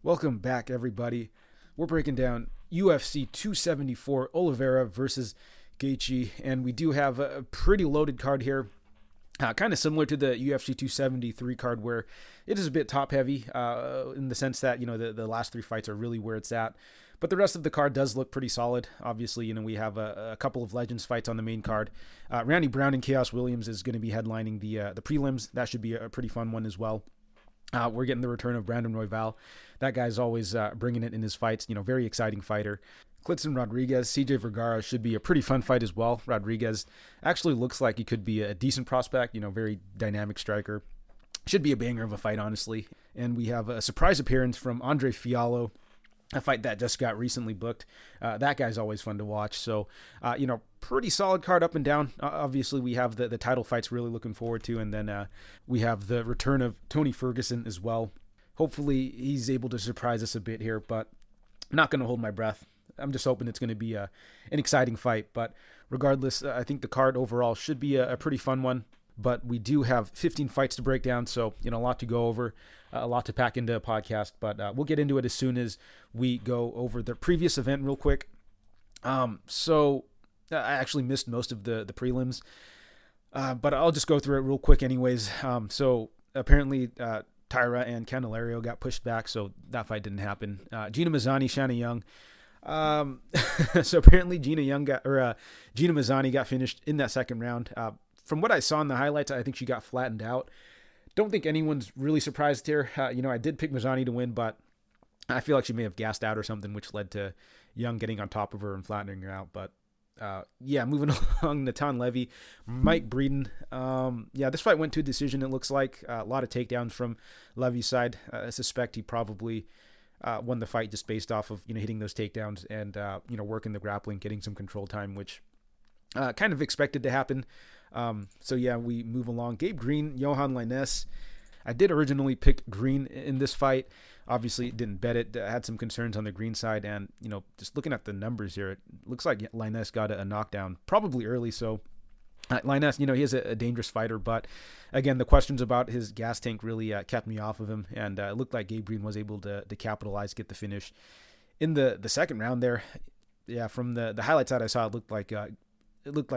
Welcome back, everybody. We're breaking down UFC 274 Oliveira versus Gaethje, and we do have a pretty loaded card here. Kind of similar to the UFC 273 card, where it is a bit top heavy in the sense that, the last three fights are really where it's at. But the rest of the card does look pretty solid. Obviously, we have a couple of Legends fights on the main card. Randy Brown and Khaos Williams is going to be headlining the prelims. That should be a pretty fun one as well. We're getting the return of Brandon Royval. That guy's always bringing it in his fights. Very exciting fighter. Kleydson Rodrigues, CJ Vergara should be a pretty fun fight as well. Rodrigues actually looks like he could be a decent prospect, very dynamic striker. Should be a banger of a fight, honestly. And we have a surprise appearance from Andre Fialho, a fight that just got recently booked. That guy's always fun to watch. So, pretty solid card up and down. Obviously, we have the title fights really looking forward to. And then we have the return of Tony Ferguson as well. Hopefully, he's able to surprise us a bit here, but I'm not going to hold my breath. I'm just hoping it's going to be an exciting fight. But regardless, I think the card overall should be a pretty fun one. But we do have 15 fights to break down, so a lot to go over, a lot to pack into a podcast. But we'll get into it as soon as we go over the previous event real quick. So I actually missed most of the prelims, but I'll just go through it real quick anyways. So apparently Tyra and Candelario got pushed back, so that fight didn't happen. Gina Mazzani, Shanna Young. So apparently Gina Mazzani got finished in that second round. From what I saw in the highlights, I think she got flattened out. Don't think anyone's really surprised here. I did pick Mazzani to win, but I feel like she may have gassed out or something, which led to Young getting on top of her and flattening her out. But moving along, Natan Levy, Mike Breeden. This fight went to a decision, it looks like. A lot of takedowns from Levy's side. I suspect he probably won the fight just based off of hitting those takedowns and working the grappling, getting some control time, which kind of expected to happen. We move along. Gabe Green, Johan Lainez. I did originally pick Green in this fight. Obviously, didn't bet it. I had some concerns on the Green side, and just looking at the numbers here, it looks like Lainez got a knockdown probably early. So Lainez, he is a dangerous fighter, but again, the questions about his gas tank really kept me off of him, and it looked like Gabe Green was able to capitalize, get the finish in the second round there. Yeah, from the highlights that I saw, it looked like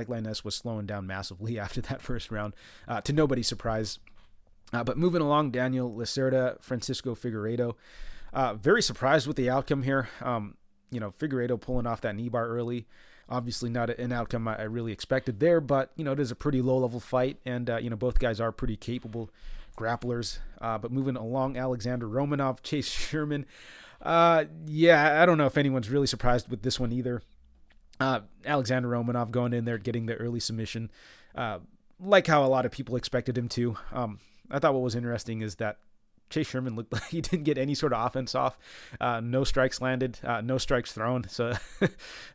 Lainez was slowing down massively after that first round, to nobody's surprise. But moving along, Daniel Lacerda, Francisco Figueiredo. Very surprised with the outcome here. Figueiredo pulling off that knee bar early. Obviously not an outcome I really expected there, but, it is a pretty low-level fight, and, both guys are pretty capable grapplers. But moving along, Alexander Romanov, Chase Sherman. I don't know if anyone's really surprised with this one either. Alexander Romanov going in there, getting the early submission, like how a lot of people expected him to. I thought what was interesting is that Chase Sherman looked like he didn't get any sort of offense off. No strikes landed, no strikes thrown. So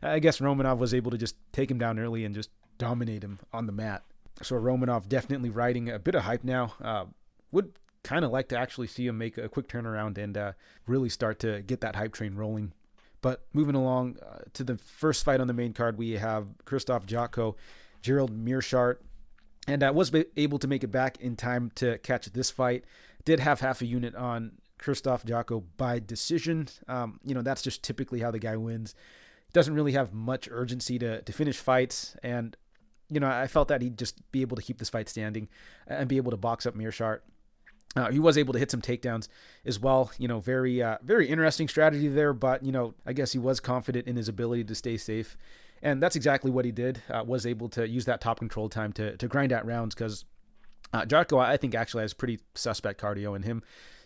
I guess Romanov was able to just take him down early and just dominate him on the mat. So Romanov definitely riding a bit of hype now. Would kind of like to actually see him make a quick turnaround and really start to get that hype train rolling. But moving along to the first fight on the main card, we have Krzysztof Jotko, Gerald Meerschaert, and I was able to make it back in time to catch this fight. Did have half a unit on Krzysztof Jotko by decision. That's just typically how the guy wins. Doesn't really have much urgency to finish fights, and I felt that he'd just be able to keep this fight standing and be able to box up Meerschaert. He was able to hit some takedowns as well. Very interesting strategy there, but, I guess he was confident in his ability to stay safe. And that's exactly what he did, was able to use that top control time to grind out rounds, because Jotko, I think, actually has pretty suspect cardio, and him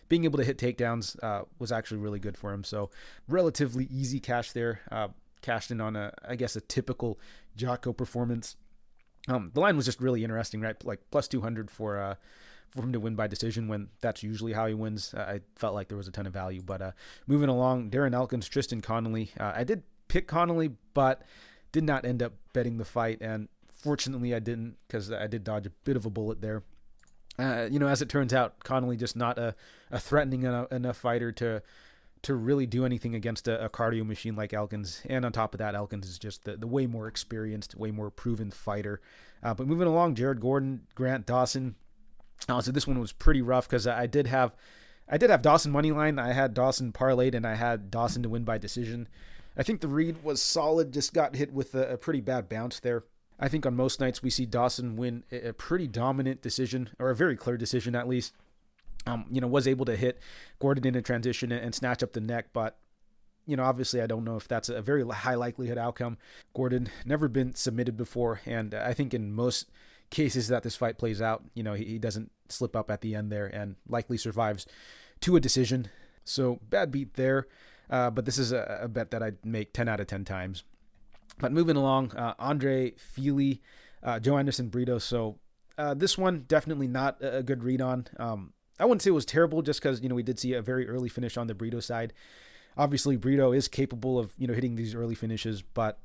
being able to hit takedowns was actually really good for him. So relatively easy cash there. Cashed in on a typical Jotko performance. The line was just really interesting, right? Like plus 200 for him to win by decision, when that's usually how he wins. I felt like there was a ton of value. But moving along, Darren Elkins, Tristan Connolly. I did pick Connolly, but did not end up betting the fight. And fortunately I didn't, because I did dodge a bit of a bullet there. As it turns out, Connolly just not a threatening enough fighter to really do anything against a cardio machine like Elkins. And on top of that, Elkins is just the way more experienced, way more proven fighter. But moving along, Jared Gordon, Grant Dawson. So this one was pretty rough, because I did have I did have Dawson money line. I had Dawson parlayed, and I had Dawson to win by decision. I think the read was solid, just got hit with a pretty bad bounce there. I think on most nights we see Dawson win a pretty dominant decision, or a very clear decision at least. Was able to hit Gordon in a transition and snatch up the neck, but obviously I don't know if that's a very high likelihood outcome. Gordon never been submitted before, and I think in most cases that this fight plays out, he doesn't slip up at the end there and likely survives to a decision. So bad beat there, but this is a bet that I'd make 10 out of 10 times. But moving along, Andre Fili, Joe Anderson Brito. So this one definitely not a good read on. I wouldn't say it was terrible just because, we did see a very early finish on the Brito side. Obviously, Brito is capable of, hitting these early finishes, but,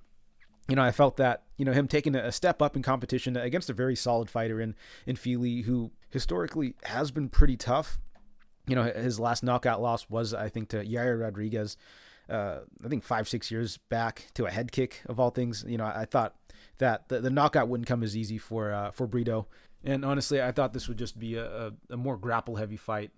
I felt that, him taking a step up in competition against a very solid fighter in Fili, who historically has been pretty tough. His last knockout loss was, I think, to Yair Rodrigues, I think 5-6 years back, to a head kick of all things. I thought that the knockout wouldn't come as easy for Brito. And honestly, I thought this would just be a more grapple-heavy fight.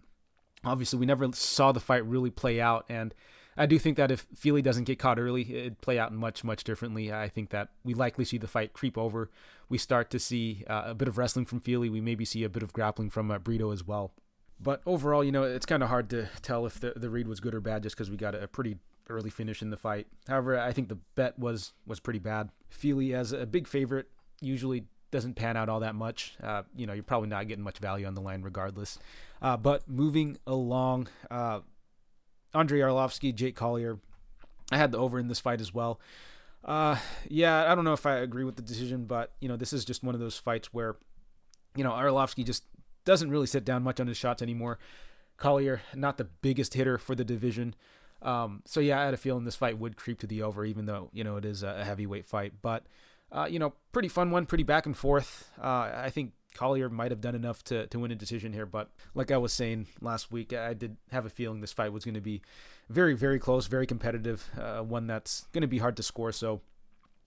Obviously, we never saw the fight really play out, and I do think that if Fili doesn't get caught early, it'd play out much, much differently. I think that we likely see the fight creep over. We start to see a bit of wrestling from Fili. We maybe see a bit of grappling from Brito as well. But overall, it's kind of hard to tell if the read was good or bad just because we got a pretty early finish in the fight. However, I think the bet was pretty bad. Fili, as a big favorite, usually doesn't pan out all that much. You're probably not getting much value on the line regardless. But moving along, Andrei Arlovsky, Jake Collier. I had the over in this fight as well. I don't know if I agree with the decision, but, this is just one of those fights where, Arlovsky just doesn't really sit down much on his shots anymore. Collier, not the biggest hitter for the division. I had a feeling this fight would creep to the over, even though, it is a heavyweight fight. But, pretty fun one, pretty back and forth. I think Collier might have done enough to win a decision here, but like I was saying last week, I did have a feeling this fight was going to be very, very close, very competitive, one that's going to be hard to score. So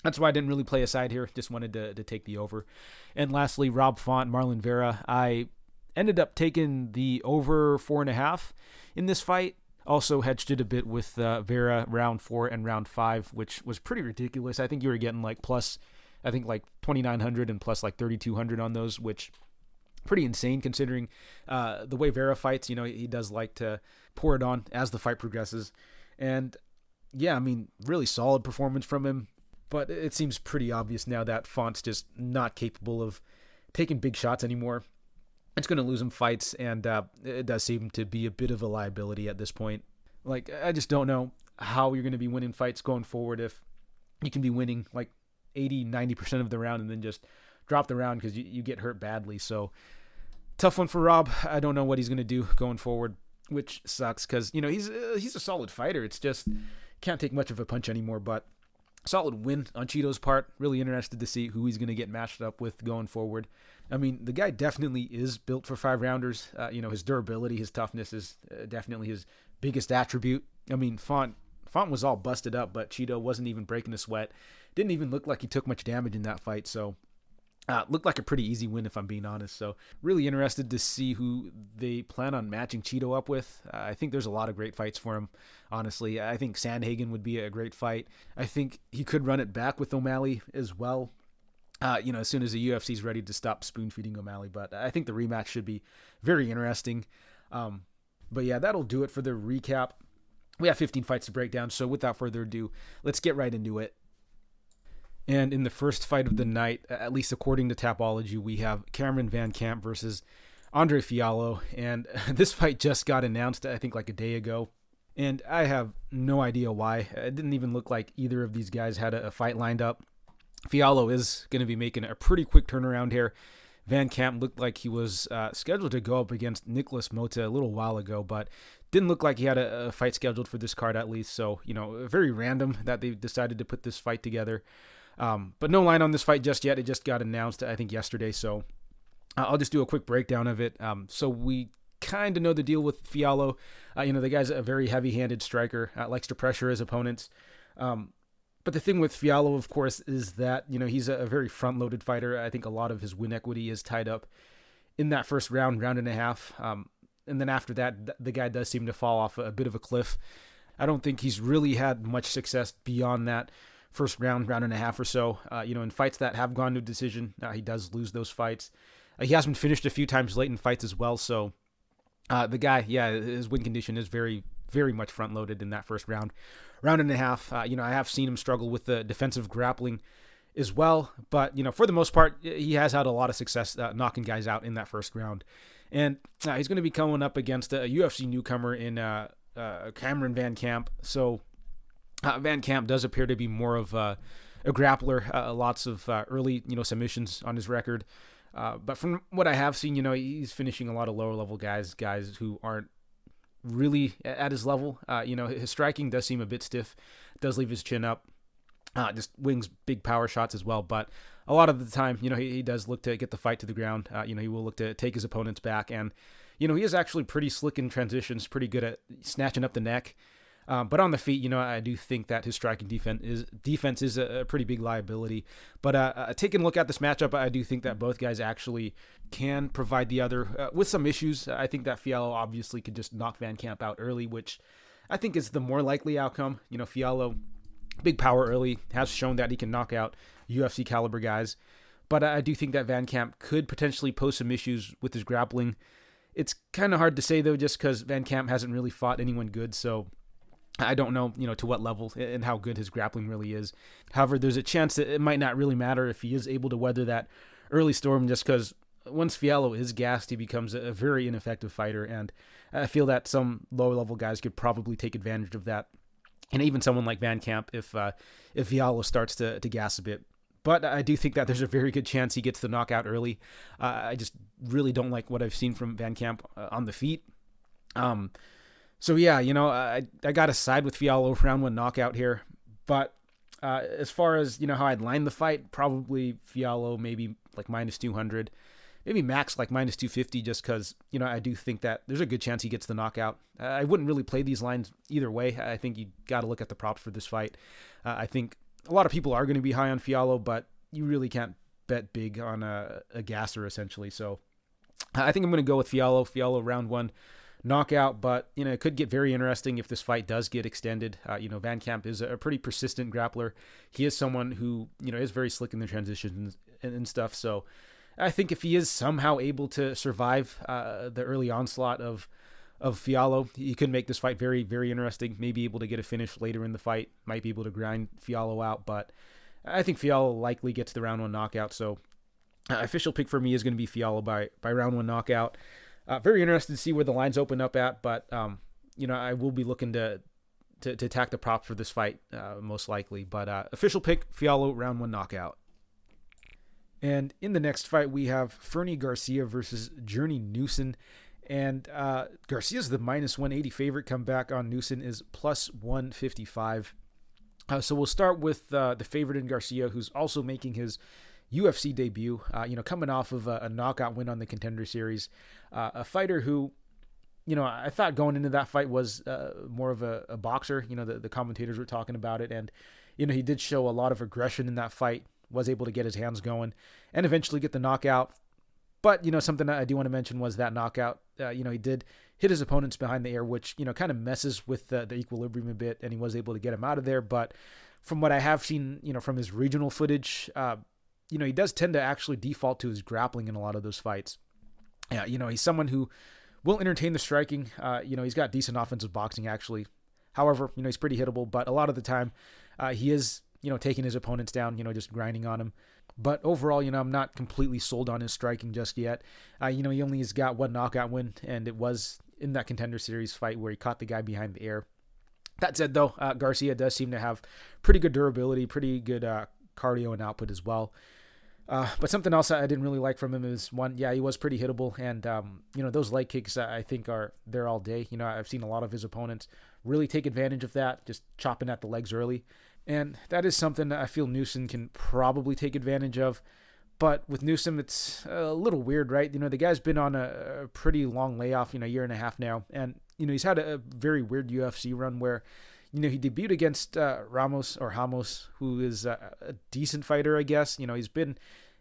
that's why I didn't really play a side here. Just wanted to take the over. And lastly, Rob Font, Marlon Vera. I ended up taking the over 4.5 in this fight. Also hedged it a bit with Vera round 4 and round 5, which was pretty ridiculous. I think you were getting like 2,900 and plus like 3,200 on those, which pretty insane considering the way Vera fights. He does like to pour it on as the fight progresses. And really solid performance from him. But it seems pretty obvious now that Font's just not capable of taking big shots anymore. It's going to lose him fights, and it does seem to be a bit of a liability at this point. Like, I just don't know how you're going to be winning fights going forward if you can be winning like 80-90% of the round and then just drop the round because you get hurt badly. So tough one for Rob. I don't know what he's going to do going forward, which sucks because he's a solid fighter. It's just can't take much of a punch anymore. But solid win on Cheeto's part. Really interested to see who he's going to get matched up with going forward. The guy definitely is built for 5-rounders. His durability, his toughness is definitely his biggest attribute. Font was all busted up, but Cheeto wasn't even breaking a sweat. Didn't even look like he took much damage in that fight. So looked like a pretty easy win, if I'm being honest. So really interested to see who they plan on matching Cheeto up with. I think there's a lot of great fights for him, honestly. I think Sandhagen would be a great fight. I think he could run it back with O'Malley as well. As soon as the UFC is ready to stop spoon-feeding O'Malley. But I think the rematch should be very interesting. That'll do it for the recap. We have 15 fights to break down, so without further ado, let's get right into it. And in the first fight of the night, at least according to Tapology, we have Cameron VanCamp versus Andre Fialho. And this fight just got announced, I think, like a day ago. And I have no idea why. It didn't even look like either of these guys had a fight lined up. Fialho is going to be making a pretty quick turnaround here. VanCamp looked like he was scheduled to go up against Nicholas Mota a little while ago, but didn't look like he had a fight scheduled for this card at least. So, very random that they decided to put this fight together. But no line on this fight just yet. It just got announced, I think, yesterday. So I'll just do a quick breakdown of it. So we kind of know the deal with Fialho. The guy's a very heavy-handed striker, likes to pressure his opponents. But the thing with Fialho, of course, is that, he's a very front-loaded fighter. I think a lot of his win equity is tied up in that first round and a half. and then after that, the guy does seem to fall off a bit of a cliff. I don't think he's really had much success beyond that first round and a half or so. In fights that have gone to decision, he does lose those fights. He has been finished a few times late in fights as well. So the guy, his win condition is very, very much front loaded in that first round and a half. I have seen him struggle with the defensive grappling as well, but for the most part, he has had a lot of success knocking guys out in that first round. And he's going to be coming up against a UFC newcomer in Cameron VanCamp. So VanCamp does appear to be more of a grappler. Lots of early submissions on his record. But from what I have seen, he's finishing a lot of lower level guys who aren't really at his level. His striking does seem a bit stiff, does leave his chin up, just wings big power shots as well. But a lot of the time, he does look to get the fight to the ground. He will look to take his opponents back. And, he is actually pretty slick in transitions, pretty good at snatching up the neck. But on the feet, I do think that his striking defense is a pretty big liability. But taking a look at this matchup, I do think that both guys actually can provide the other with some issues. I think that Fialho obviously could just knock VanCamp out early, which I think is the more likely outcome. Fialho, big power early, has shown that he can knock out UFC caliber guys. But I do think that VanCamp could potentially pose some issues with his grappling. It's kind of hard to say, though, just because VanCamp hasn't really fought anyone good. So I don't know, to what level and how good his grappling really is. However, there's a chance that it might not really matter if he is able to weather that early storm, just because once Fialho is gassed, he becomes a very ineffective fighter. And I feel that some lower level guys could probably take advantage of that. And even someone like VanCamp, if Fialho starts to gas a bit. But I do think that there's a very good chance he gets the knockout early. I just really don't like what I've seen from VanCamp on the feet. So yeah, I got to side with Fialho round one knockout here. But as far as, how I'd line the fight, probably Fialho maybe like minus 200, maybe max like minus 250, just because, I do think that there's a good chance he gets the knockout. I wouldn't really play these lines either way. I think you got to look at the props for this fight. I think a lot of people are going to be high on Fialho, but you really can't bet big on a gasser essentially. So I think I'm going to go with Fialho round one knockout, but it could get very interesting if this fight does get extended. VanCamp is a pretty persistent grappler. He is someone who is very slick in the transitions and stuff. So I think if he is somehow able to survive the early onslaught of Fialho, he could make this fight very, very interesting. Maybe able to get a finish later in the fight. Might be able to grind Fialho out, but I think Fialho likely gets the round one knockout. So official pick for me is going to be Fialho by round one knockout. Very interested to see where the lines open up at, but I will be looking to attack the prop for this fight most likely. But official pick, Fialho round one knockout. And in the next fight, we have Fernie Garcia versus Journey Newson. And Garcia's the minus 180 favorite. Come back on Newson is plus 155. So we'll start with the favorite in Garcia, who's also making his UFC debut, coming off of a knockout win on the Contender Series. A fighter who, I thought going into that fight was more of a boxer. The commentators were talking about it. And, he did show a lot of aggression in that fight, was able to get his hands going and eventually get the knockout. But, something that I do want to mention was that knockout, he did hit his opponents behind the ear, which, kind of messes with the equilibrium a bit, and he was able to get him out of there. But from what I have seen, from his regional footage, he does tend to actually default to his grappling in a lot of those fights. Yeah, he's someone who will entertain the striking. He's got decent offensive boxing, actually. However, he's pretty hittable, but a lot of the time he is, taking his opponents down, just grinding on him. But overall, I'm not completely sold on his striking just yet. He only has got one knockout win, and it was in that Contender Series fight where he caught the guy behind the ear. That said, though, Garcia does seem to have pretty good durability, pretty good cardio and output as well. But something else I didn't really like from him is he was pretty hittable, and those leg kicks I think are there all day. I've seen a lot of his opponents really take advantage of that, just chopping at the legs early. And that is something that I feel Newson can probably take advantage of. But with Newsom, it's a little weird, right? The guy's been on a pretty long layoff, year and a half now. And, he's had a very weird UFC run where, he debuted against Ramos, who is a decent fighter, I guess. He's been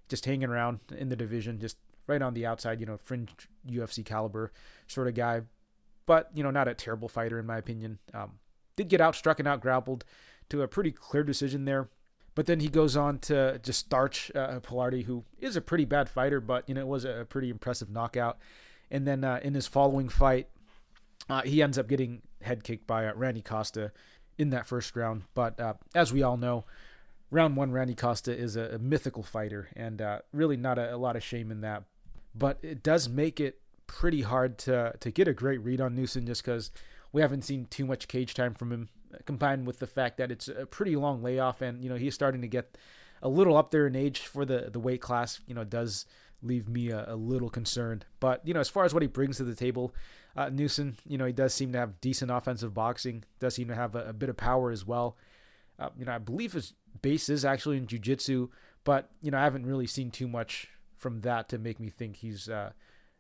just hanging around in the division, just right on the outside, fringe UFC caliber sort of guy, but, not a terrible fighter in my opinion. Did get outstruck and outgrappled to a pretty clear decision there. But then he goes on to just starch Pilardi, who is a pretty bad fighter, but, it was a pretty impressive knockout. And then in his following fight, he ends up getting head kicked by Randy Costa in that first round. But as we all know, round one, Randy Costa is a mythical fighter, and really not a lot of shame in that. But it does make it pretty hard to get a great read on Newson, just because we haven't seen too much cage time from him, combined with the fact that it's a pretty long layoff, and he's starting to get a little up there in age for the weight class. Does leave me a little concerned. But as far as what he brings to the table, Newson, he does seem to have decent offensive boxing, does seem to have a bit of power as well. I believe his base is actually in jiu-jitsu, but I haven't really seen too much from that to make me think he's a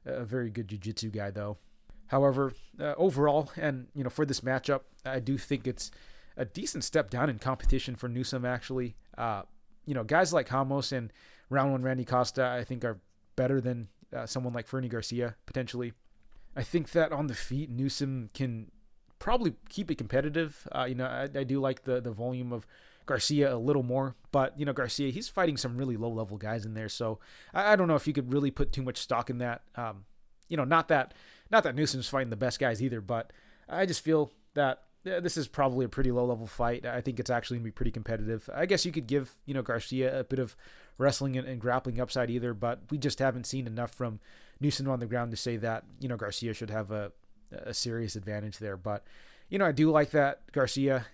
very good jiu-jitsu guy though. However, overall, and for this matchup, I do think it's a decent step down in competition for Newsom. Actually, guys like Ramos and round one Randy Costa, I think are better than someone like Fernie Garcia potentially. I think that on the feet, Newsom can probably keep it competitive. I do like the volume of Garcia a little more, but Garcia, he's fighting some really low level guys in there, so I don't know if you could really put too much stock in that. Not that Newsom's fighting the best guys either, but I just feel that this is probably a pretty low-level fight. I think it's actually going to be pretty competitive. I guess you could give, Garcia a bit of wrestling and grappling upside either, but we just haven't seen enough from Newsom on the ground to say that, Garcia should have a serious advantage there. But, I do like that Garcia,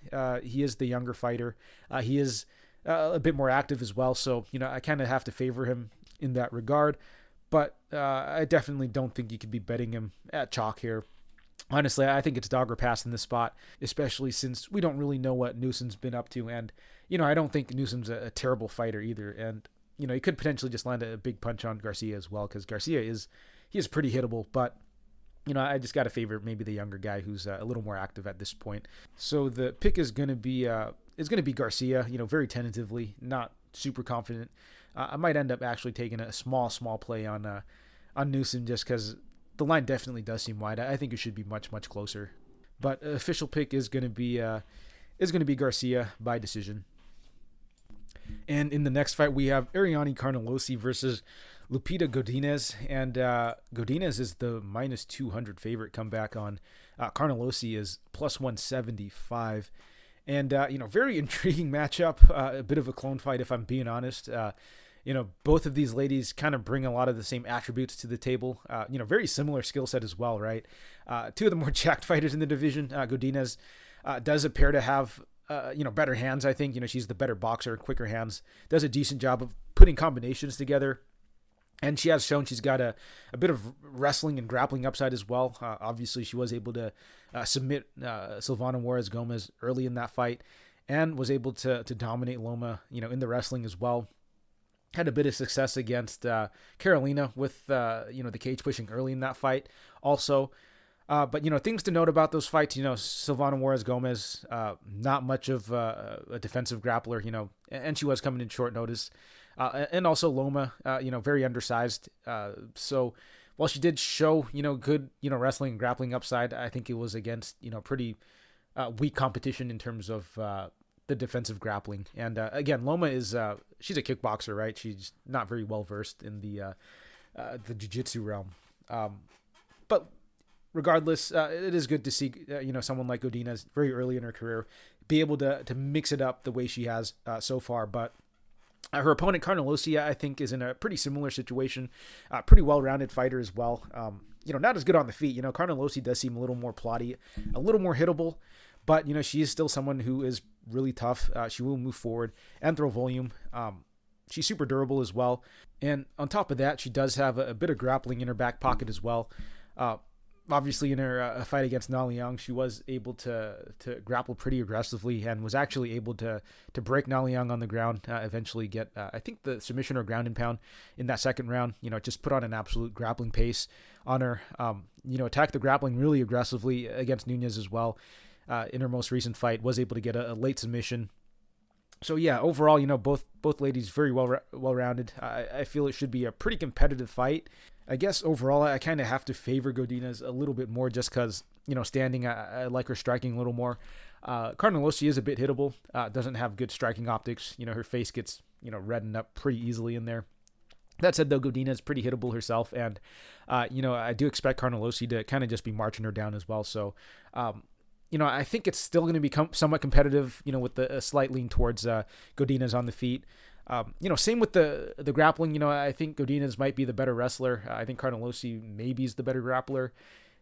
he is the younger fighter. He is a bit more active as well, so, I kind of have to favor him in that regard. But I definitely don't think you could be betting him at chalk here. Honestly, I think it's dog or pass in this spot, especially since we don't really know what Newsom's been up to. And, I don't think Newsom's a terrible fighter either. And, he could potentially just land a big punch on Garcia as well, because Garcia is pretty hittable. But, I just got to favor maybe the younger guy who's a little more active at this point. So the pick is going to be Garcia, very tentatively, not super confident. I might end up actually taking a small play on Newsom just because the line definitely does seem wide. I think it should be much closer. But official pick is going to be Garcia by decision. And in the next fight, we have Ariane Carnelossi versus Lupita Godinez, and Godinez is the minus 200 favorite comeback on. Carnelossi is plus 175. And, very intriguing matchup, a bit of a clone fight, if I'm being honest. Both of these ladies kind of bring a lot of the same attributes to the table. Very similar skill set as well, right? Two of the more jacked fighters in the division. Godinez does appear to have, better hands, I think. She's the better boxer, quicker hands. Does a decent job of putting combinations together. And she has shown she's got a bit of wrestling and grappling upside as well. Obviously, she was able to submit Silvana Juarez Gomez early in that fight and was able to dominate Loma, in the wrestling as well. Had a bit of success against Carolina with, the cage pushing early in that fight also. But, things to note about those fights, Silvana Juarez Gomez, not much of a defensive grappler, and she was coming in short notice. And also Loma, very undersized. So while she did show, good, wrestling and grappling upside, I think it was against, pretty weak competition in terms of the defensive grappling. And again, Loma is, she's a kickboxer, right? She's not very well versed in the jiu-jitsu realm. But regardless, it is good to see, someone like Godinez very early in her career be able to mix it up the way she has so far. But her opponent, Carnelossi, I think, is in a pretty similar situation. Pretty well-rounded fighter as well. Not as good on the feet. Carnelossi does seem a little more plotty, a little more hittable. But, she is still someone who is really tough. She will move forward and throw volume. She's super durable as well. And on top of that, she does have a bit of grappling in her back pocket as well. Obviously, in her fight against Na Liang, she was able to grapple pretty aggressively and was actually able to break Na Liang on the ground, eventually get, I think, the submission or ground and pound in that second round. Just put on an absolute grappling pace on her. Attacked the grappling really aggressively against Nunes as well. In her most recent fight, was able to get a late submission So yeah, overall, both ladies very well rounded. I feel it should be a pretty competitive fight. I guess overall, I kind of have to favor Godinez a little bit more just because, standing, I like her striking a little more. Carnelossi is a bit hittable, doesn't have good striking optics. Her face gets, reddened up pretty easily in there. That said, though, Godinez is pretty hittable herself, and, I do expect Carnelossi to kind of just be marching her down as well. So, I think it's still going to become somewhat competitive, with a slight lean towards Godinez on the feet. Same with the grappling. I think Godinez might be the better wrestler. I think Carnelossi maybe is the better grappler.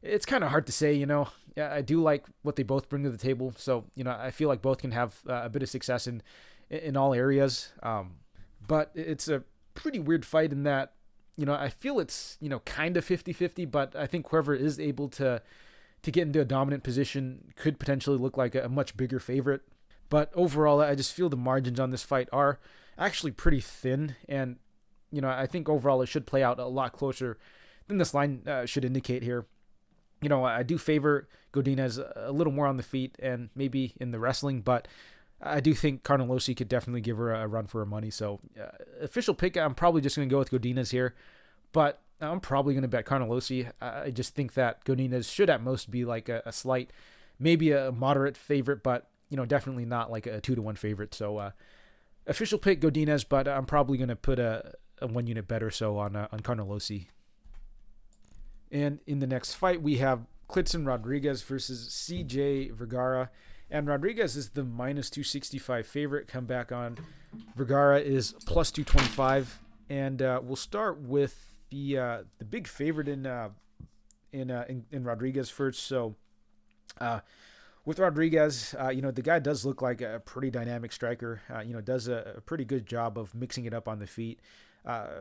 It's kind of hard to say, Yeah, I do like what they both bring to the table. So, I feel like both can have a bit of success in all areas. But it's a pretty weird fight in that, I feel it's, kind of 50-50, but I think whoever is able to get into a dominant position could potentially look like a much bigger favorite. But overall, I just feel the margins on this fight are actually pretty thin. And, I think overall it should play out a lot closer than this line should indicate here. I do favor Godinez a little more on the feet and maybe in the wrestling, but I do think Carnelossi could definitely give her a run for her money. So official pick, I'm probably just going to go with Godinez here, but I'm probably going to bet Carnelossi. I just think that Godinez should at most be like a slight, maybe a moderate favorite, but definitely not like a 2-1 favorite. So official pick Godinez, but I'm probably going to put a 1 unit bet or so on Carnelossi. And in the next fight, we have Kleydson Rodrigues versus CJ Vergara. And Rodrigues is the minus 265 favorite. Come back on. Vergara is plus 225. And we'll start with the big favorite in Rodrigues first. So with Rodrigues, the guy does look like a pretty dynamic striker. Does a pretty good job of mixing it up on the feet.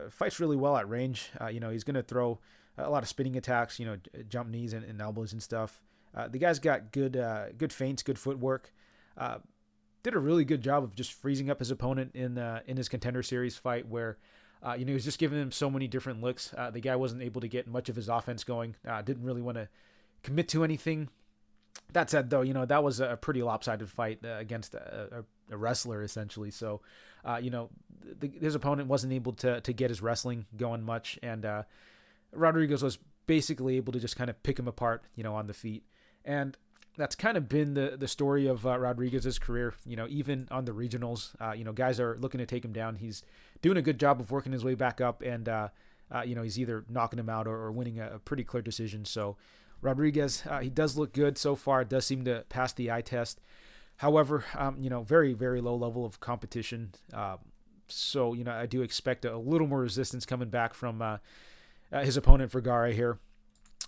Fights really well at range. He's going to throw a lot of spinning attacks, jump knees and elbows and stuff. The guy's got good feints, good footwork. Did a really good job of just freezing up his opponent in his Contender Series fight where, he was just giving him so many different looks. The guy wasn't able to get much of his offense going. Didn't really want to commit to anything. That said, though, that was a pretty lopsided fight against a wrestler, essentially. So, his opponent wasn't able to get his wrestling going much, and Rodrigues was basically able to just kind of pick him apart, on the feet. And that's kind of been the story of Rodrigues' career, even on the regionals. Guys are looking to take him down. He's doing a good job of working his way back up, and, he's either knocking him out or winning a pretty clear decision. So Rodrigues, he does look good so far. It does seem to pass the eye test. However, very, very low level of competition. So, I do expect a little more resistance coming back from his opponent Vergara here.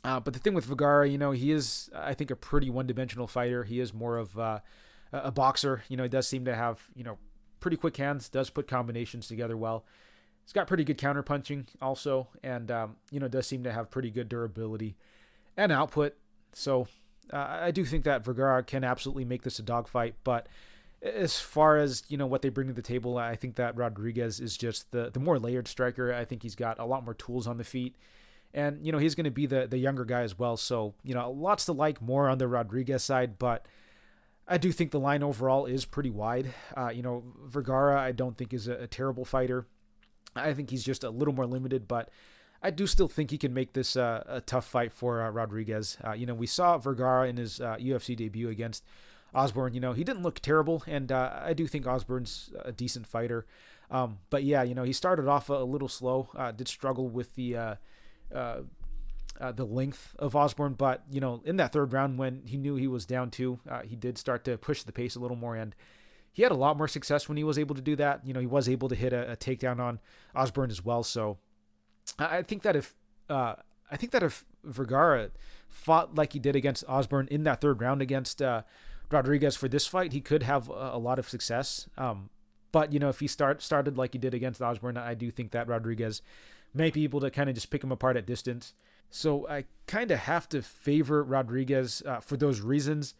But the thing with Vergara, he is, I think, a pretty one-dimensional fighter. He is more of a boxer. He does seem to have, pretty quick hands, does put combinations together well. He's got pretty good counterpunching also, and, does seem to have pretty good durability and output. So I do think that Vergara can absolutely make this a dogfight. But as far as, what they bring to the table, I think that Rodrigues is just the more layered striker. I think he's got a lot more tools on the feet. And, he's going to be the younger guy as well. So, lots to like more on the Rodrigues side. But I do think the line overall is pretty wide. Vergara, I don't think is a terrible fighter. I think he's just a little more limited. But I do still think he can make this a tough fight for Rodrigues. We saw Vergara in his UFC debut against Osborne. He didn't look terrible. And I do think Osborne's a decent fighter. But yeah, he started off a little slow. Did struggle with the length of Osborne, but in that third round when he knew he was down 2, he did start to push the pace a little more, and he had a lot more success when he was able to do that. He was able to hit a takedown on Osborne as well. So I think that if Vergara fought like he did against Osborne in that third round against Rodrigues for this fight, he could have a lot of success. But if he started like he did against Osborne, I do think that Rodrigues may be able to kind of just pick him apart at distance. So I kind of have to favor Rodrigues for those reasons.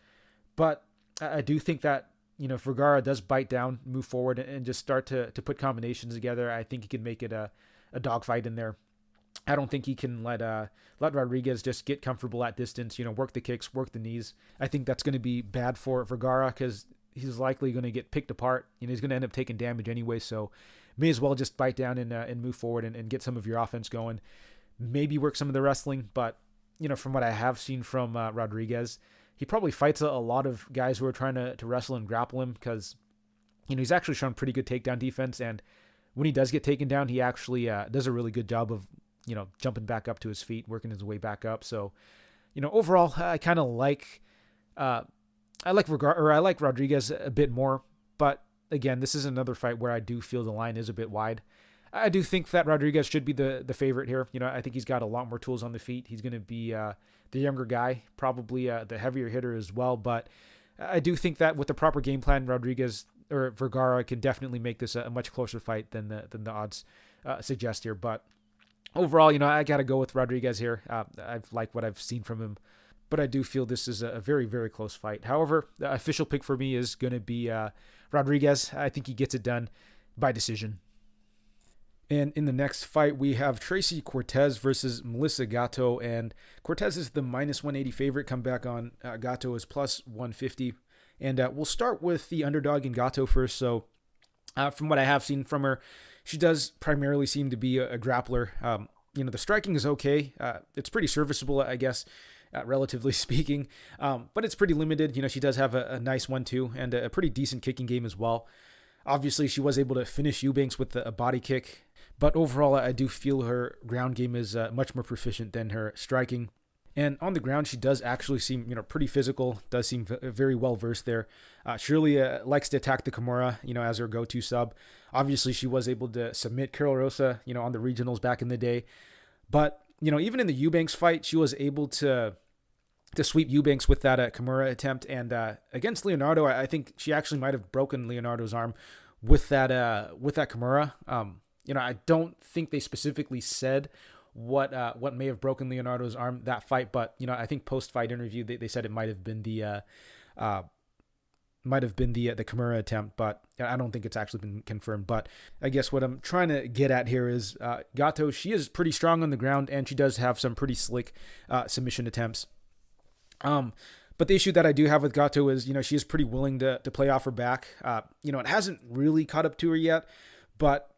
But I do think that, if Vergara does bite down, move forward, and just start to put combinations together, I think he can make it a dogfight in there. I don't think he can let Rodrigues just get comfortable at distance, work the kicks, work the knees. I think that's going to be bad for Vergara because he's likely going to get picked apart. He's going to end up taking damage anyway, so may as well just bite down and move forward and get some of your offense going. Maybe work some of the wrestling, but from what I have seen from Rodrigues, he probably fights a lot of guys who are trying to wrestle and grapple him because he's actually shown pretty good takedown defense, and when he does get taken down, he actually does a really good job of jumping back up to his feet, working his way back up. So overall, I kind of like Vergara, or I like Rodrigues a bit more, but again, this is another fight where I do feel the line is a bit wide. I do think that Rodrigues should be the favorite here. I think he's got a lot more tools on the feet. He's going to be the younger guy, probably the heavier hitter as well. But I do think that with the proper game plan, Rodrigues or Vergara can definitely make this a much closer fight than the odds suggest here. But overall, I got to go with Rodrigues here. I've liked what I've seen from him, but I do feel this is a very, very close fight. However, the official pick for me is going to be Rodrigues. I think he gets it done by decision. And in the next fight, we have Tracy Cortez versus Melissa Gatto. And Cortez is the -180 favorite. Come back on Gatto is +150. And we'll start with the underdog in Gatto first. So from what I have seen from her, she does primarily seem to be a grappler. The striking is okay. It's pretty serviceable, I guess, relatively speaking. But it's pretty limited. She does have a nice 1-2 and a pretty decent kicking game as well. Obviously, she was able to finish Eubanks with a body kick. But overall, I do feel her ground game is much more proficient than her striking. And on the ground, she does actually seem, pretty physical, does seem very well-versed there. She really likes to attack the Kimura, as her go-to sub. Obviously, she was able to submit Carnelossi, on the regionals back in the day. But, even in the Eubanks fight, she was able to sweep Eubanks with that Kimura attempt. And against Leonardo, I think she actually might have broken Leonardo's arm with that Kimura. I don't think they specifically said what may have broken Leonardo's arm that fight, but I think post-fight interview they said it might have been the Kimura attempt, but I don't think it's actually been confirmed. But I guess what I'm trying to get at here is Gatto. She is pretty strong on the ground, and she does have some pretty slick submission attempts. But the issue that I do have with Gatto is she is pretty willing to play off her back. It hasn't really caught up to her yet, but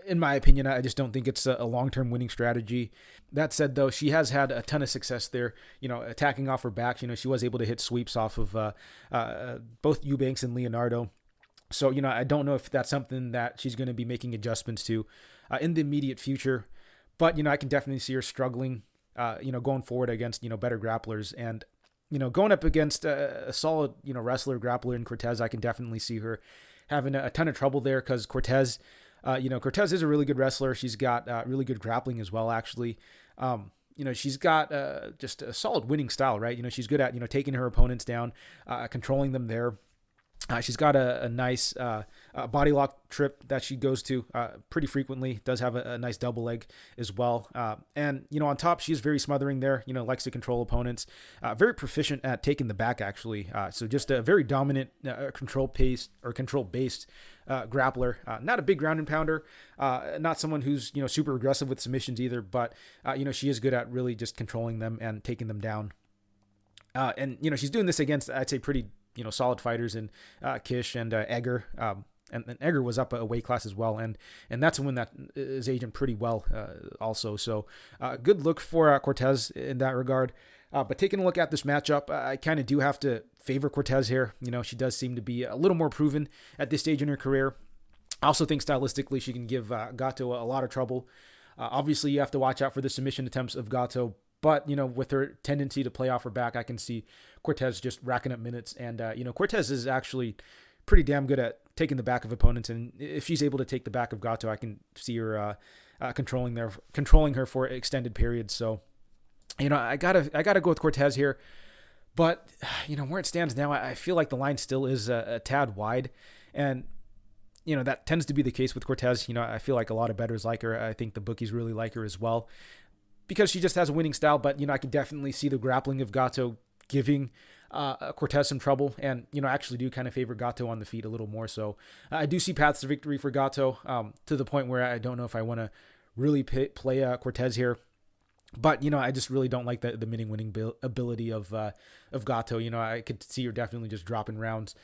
in my opinion, I just don't think it's a long-term winning strategy. That said, though, she has had a ton of success there, attacking off her back. She was able to hit sweeps off of both Eubanks and Leonardo. So, I don't know if that's something that she's going to be making adjustments to in the immediate future. But, I can definitely see her struggling, going forward against, better grapplers. And, going up against a solid, wrestler, grappler in Cortez, I can definitely see her having a ton of trouble there because Cortez... Cortez is a really good wrestler. She's got really good grappling as well, actually. She's got just a solid winning style, right? She's good at, taking her opponents down, controlling them there. She's got a nice body lock trip that she goes to pretty frequently, does have a nice double leg as well. And, on top, she's very smothering there, likes to control opponents, very proficient at taking the back, actually. So just a very dominant control-based grappler. Not a big ground and pounder, not someone who's, super aggressive with submissions either, but, she is good at really just controlling them and taking them down. And she's doing this against, I'd say, pretty solid fighters in Kish and Egger. And Egger was up a weight class as well. And that's someone that is aging pretty well also. So good look for Cortez in that regard. But taking a look at this matchup, I kind of do have to favor Cortez here. She does seem to be a little more proven at this stage in her career. I also think stylistically she can give Gatto a lot of trouble. Obviously, you have to watch out for the submission attempts of Gatto. But, with her tendency to play off her back, I can see Cortez just racking up minutes. And, Cortez is actually pretty damn good at taking the back of opponents. And if she's able to take the back of Gatto, I can see her controlling her for extended periods. So, I gotta go with Cortez here. But, where it stands now, I feel like the line still is a tad wide. And, that tends to be the case with Cortez. I feel like a lot of bettors like her. I think the bookies really like her as well, because she just has a winning style. But, I can definitely see the grappling of Gatto giving Cortez some trouble. And, I actually do kind of favor Gatto on the feet a little more. So I do see paths to victory for Gatto to the point where I don't know if I want to really play Cortez here. But, I just really don't like the winning ability of Gatto. I could see her definitely just dropping rounds,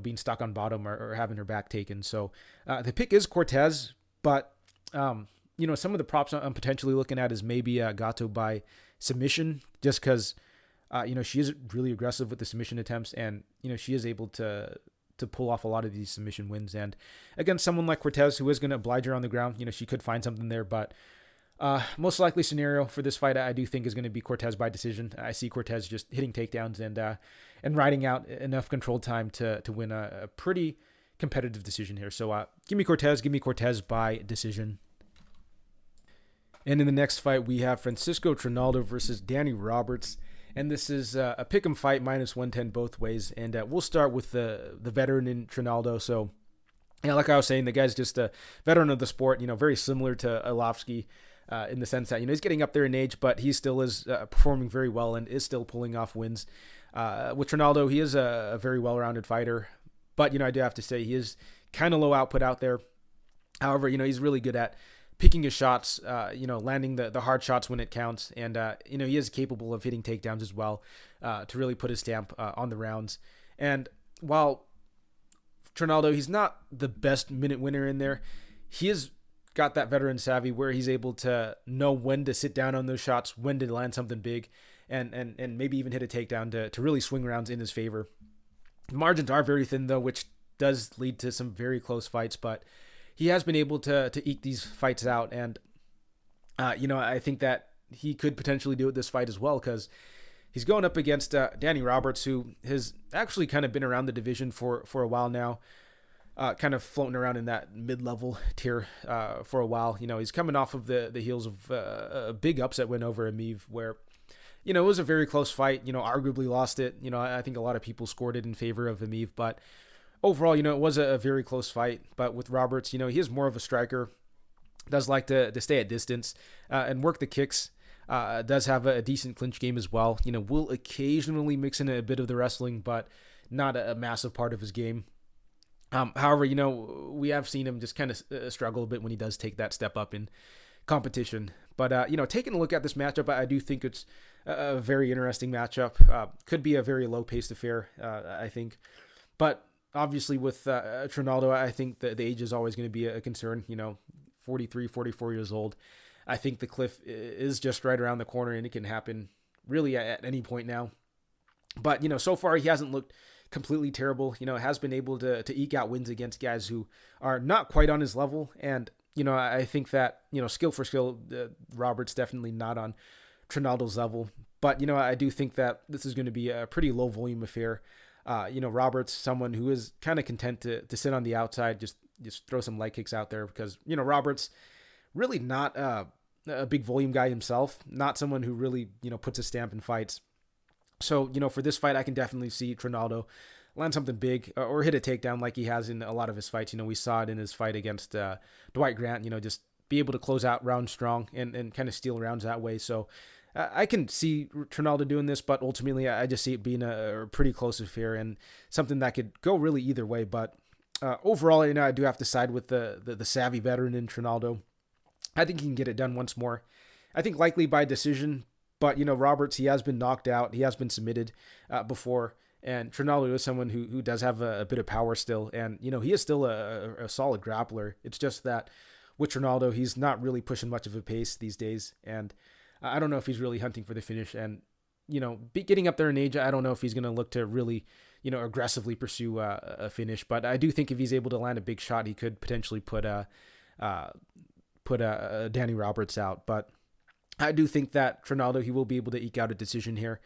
being stuck on bottom or having her back taken. So the pick is Cortez, but, some of the props I'm potentially looking at is maybe Gatto by submission, just because, she is really aggressive with the submission attempts, and, she is able to pull off a lot of these submission wins. And against someone like Cortez, who is going to oblige her on the ground, she could find something there, but most likely scenario for this fight, I do think, is going to be Cortez by decision. I see Cortez just hitting takedowns and riding out enough controlled time to win a pretty competitive decision here. So give me Cortez by decision. And in the next fight, we have Francisco Trinaldo versus Danny Roberts. And this is a pick'em fight, -110 both ways. And we'll start with the veteran in Trinaldo. So, like I was saying, the guy's just a veteran of the sport, very similar to Arlovsky in the sense that, he's getting up there in age, but he still is performing very well and is still pulling off wins. With Trinaldo, he is a very well-rounded fighter. But, I do have to say, he is kind of low output out there. However, he's really good at picking his shots, landing the hard shots when it counts. And, he is capable of hitting takedowns as well to really put his stamp on the rounds. And while Trinaldo, he's not the best minute winner in there, he has got that veteran savvy where he's able to know when to sit down on those shots, when to land something big, and maybe even hit a takedown to really swing rounds in his favor. The margins are very thin, though, which does lead to some very close fights, but he has been able to eke these fights out. And, I think that he could potentially do it this fight as well, because he's going up against Danny Roberts, who has actually kind of been around the division for a while now, kind of floating around in that mid-level tier for a while. He's coming off of the heels of a big upset win over Amiv, where, it was a very close fight, arguably lost it. I think a lot of people scored it in favor of Amiv, but overall, it was a very close fight. But with Roberts, he is more of a striker, does like to stay at distance and work the kicks, does have a decent clinch game as well. Will occasionally mix in a bit of the wrestling, but not a massive part of his game. However, we have seen him just kind of struggle a bit when he does take that step up in competition. But, taking a look at this matchup, I do think it's a very interesting matchup. Could be a very low-paced affair, I think. But obviously with Trinaldo, I think the age is always going to be a concern. 43, 44 years old. I think the cliff is just right around the corner, and it can happen really at any point now. But, so far he hasn't looked completely terrible. Has been able to eke out wins against guys who are not quite on his level. And, I think that, skill for skill, Roberts definitely not on Trinaldo's level. But, I do think that this is going to be a pretty low volume affair. Roberts, someone who is kind of content to sit on the outside, just throw some leg kicks out there, because, Roberts really not a big volume guy himself, not someone who really, puts a stamp in fights. So, for this fight, I can definitely see Trinaldo land something big or hit a takedown like he has in a lot of his fights. We saw it in his fight against Dwight Grant, just be able to close out rounds strong and kind of steal rounds that way. So I can see Trinaldo doing this, but ultimately I just see it being a pretty close affair and something that could go really either way. But overall, I do have to side with the savvy veteran in Trinaldo. I think he can get it done once more. I think likely by decision, but, Roberts, he has been knocked out. He has been submitted before. And Trinaldo is someone who does have a bit of power still. And, he is still a solid grappler. It's just that with Trinaldo, he's not really pushing much of a pace these days. And I don't know if he's really hunting for the finish. And, getting up there in age, I don't know if he's going to look to really, aggressively pursue a finish. But I do think if he's able to land a big shot, he could potentially put Danny Roberts out. But I do think that Trinaldo, he will be able to eke out a decision here.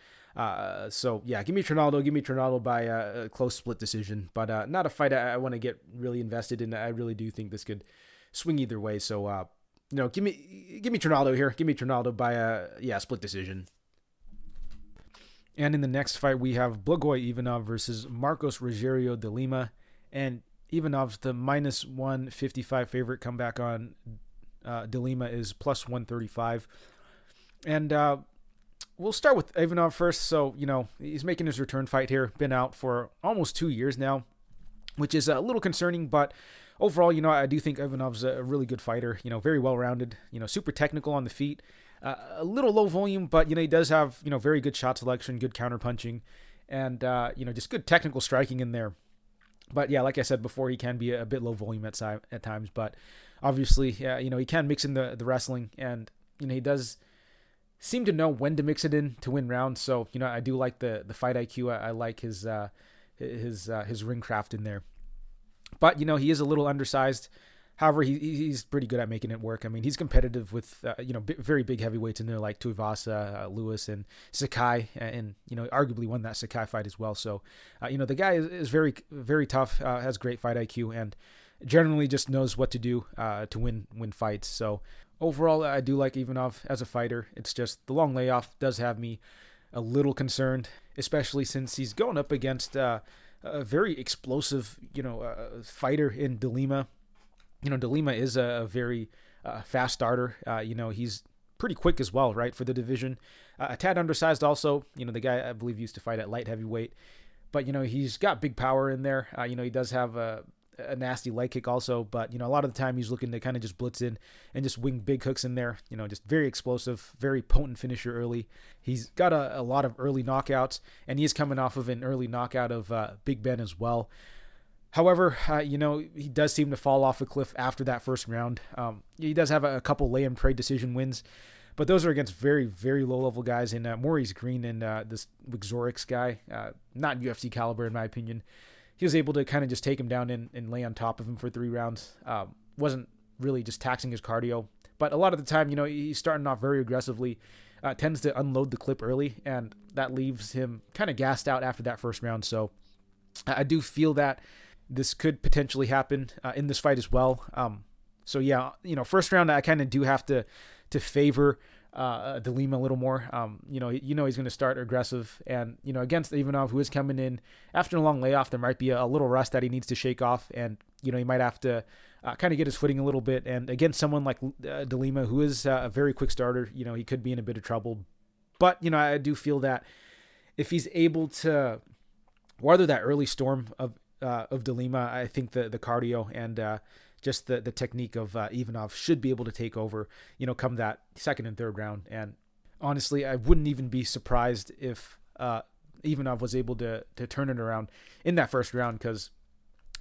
So yeah, give me Trinaldo by a close split decision, but not a fight I want to get really invested in. I really do think this could swing either way. So, give me Trinaldo here. Give me Trinaldo by a split decision. And in the next fight, we have Blagoy Ivanov versus Marcos Rogério de Lima, and Ivanov's the -155 favorite. Comeback on de Lima is +135. And we'll start with Ivanov first. So, he's making his return fight here. Been out for almost 2 years now, which is a little concerning. But overall, I do think Ivanov's a really good fighter. Very well-rounded. Super technical on the feet. a little low volume, but, he does have, very good shot selection, good counter punching, and, just good technical striking in there. But yeah, like I said before, he can be a bit low volume at times, but obviously, yeah, he can mix in the wrestling, and, he does seem to know when to mix it in to win rounds. So, I do like the fight IQ. I like his ring craft in there. But, he is a little undersized. However, he's pretty good at making it work. I mean, he's competitive with, very big heavyweights in there like Tuivasa, Lewis, and Sakai, and, arguably won that Sakai fight as well. So, the guy is very, very tough, has great fight IQ, and generally just knows what to do to win fights. So, overall, I do like Ivanov as a fighter. It's just the long layoff does have me a little concerned, especially since he's going up against a very explosive, fighter in De Lima. De Lima is a very fast starter. He's pretty quick as well, right, for the division. A tad undersized also. The guy, I believe, used to fight at light heavyweight. But, he's got big power in there. He does have a nasty leg kick also. But, a lot of the time he's looking to kind of just blitz in and just wing big hooks in there. Just very explosive, very potent finisher early. He's got a lot of early knockouts. And he is coming off of an early knockout of Big Ben as well. However, he does seem to fall off a cliff after that first round. He does have a couple lay-in trade decision wins, but those are against very, very low-level guys. And Maurice Green and this Wixorix guy, not UFC caliber in my opinion. He was able to kind of just take him down and lay on top of him for 3 rounds. Wasn't really just taxing his cardio. But a lot of the time, he's starting off very aggressively, tends to unload the clip early, and that leaves him kind of gassed out after that first round. So I do feel that this could potentially happen in this fight as well. So yeah, first round I kind of do have to favor De Lima a little more. He's going to start aggressive, and against Ivanov, who is coming in after a long layoff, there might be a little rust that he needs to shake off, and he might have to kind of get his footing a little bit. And against someone like De Lima, who is a very quick starter, he could be in a bit of trouble. But I do feel that if he's able to weather that early storm of De Lima, I think the cardio and just the technique of Ivanov should be able to take over, come that second and third round. And honestly, I wouldn't even be surprised if Ivanov was able to turn it around in that first round, because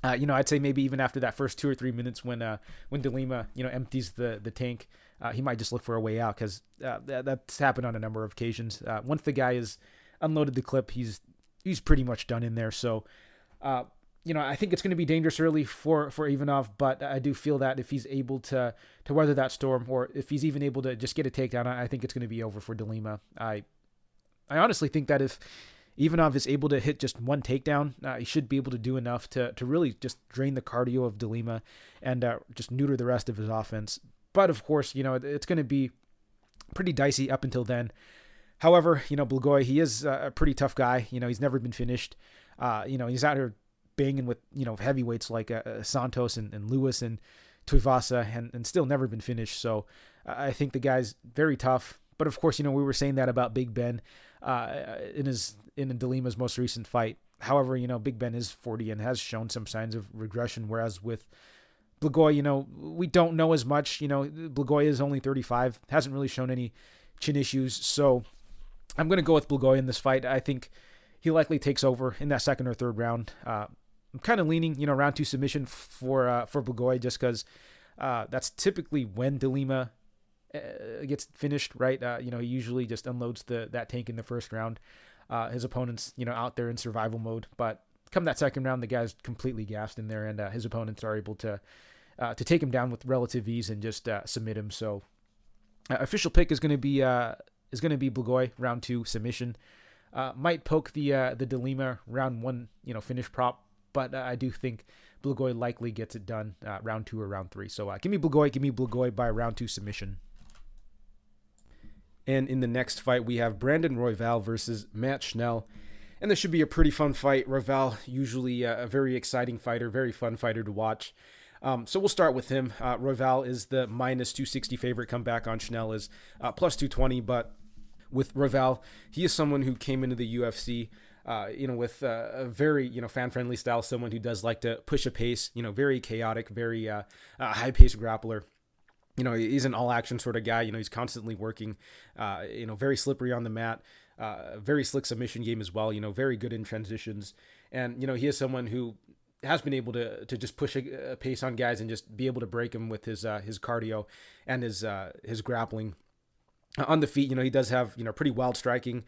I'd say maybe even after that first 2 or 3 minutes when De Lima empties the tank, he might just look for a way out, because that's happened on a number of occasions. Once the guy has unloaded the clip, he's pretty much done in there. So I think it's going to be dangerous early for Ivanov, but I do feel that if he's able to weather that storm, or if he's even able to just get a takedown, I think it's going to be over for De Lima. I honestly think that if Ivanov is able to hit just one takedown, he should be able to do enough to really just drain the cardio of De Lima and just neuter the rest of his offense. But of course, it's going to be pretty dicey up until then. However, Blagoy, he is a pretty tough guy. He's never been finished. He's out here banging with heavyweights like Santos and Lewis and Tuivasa, and still never been finished. So I think the guy's very tough. But of course, we were saying that about Big Ben in De Lima's most recent fight. However, Big Ben is 40 and has shown some signs of regression, whereas with Blagoy, we don't know as much. Blagoy is only 35, hasn't really shown any chin issues. So I'm going to go with Blagoy in this fight. I think he likely takes over in that second or third round. I'm kind of leaning, round 2 submission for Blagoy, just because that's typically when De Lima gets finished, right? He usually just unloads that tank in the first round. His opponent's, out there in survival mode. But come that second round, the guy's completely gassed in there, and his opponents are able to take him down with relative ease and just submit him. So official pick is going to be Blagoy, round 2 submission. Might poke the De Lima round 1, finish prop, but I do think Blagoy likely gets it done round 2 or round 3. So give me Blagoy by round 2 submission. And in the next fight, we have Brandon Royval versus Matt Schnell. And this should be a pretty fun fight. Royval, usually a very exciting fighter, very fun fighter to watch. So we'll start with him. Royval is the minus 260 favorite. Comeback on Schnell is plus 220. But with Royval, he is someone who came into the UFC, with a very, fan-friendly style, someone who does like to push a pace, very chaotic, very high-paced grappler. He's an all-action sort of guy. He's constantly working, very slippery on the mat, very slick submission game as well, very good in transitions. And, he is someone who has been able to just push a pace on guys and just be able to break them with his cardio and his grappling. On the feet, he does have, pretty wild striking,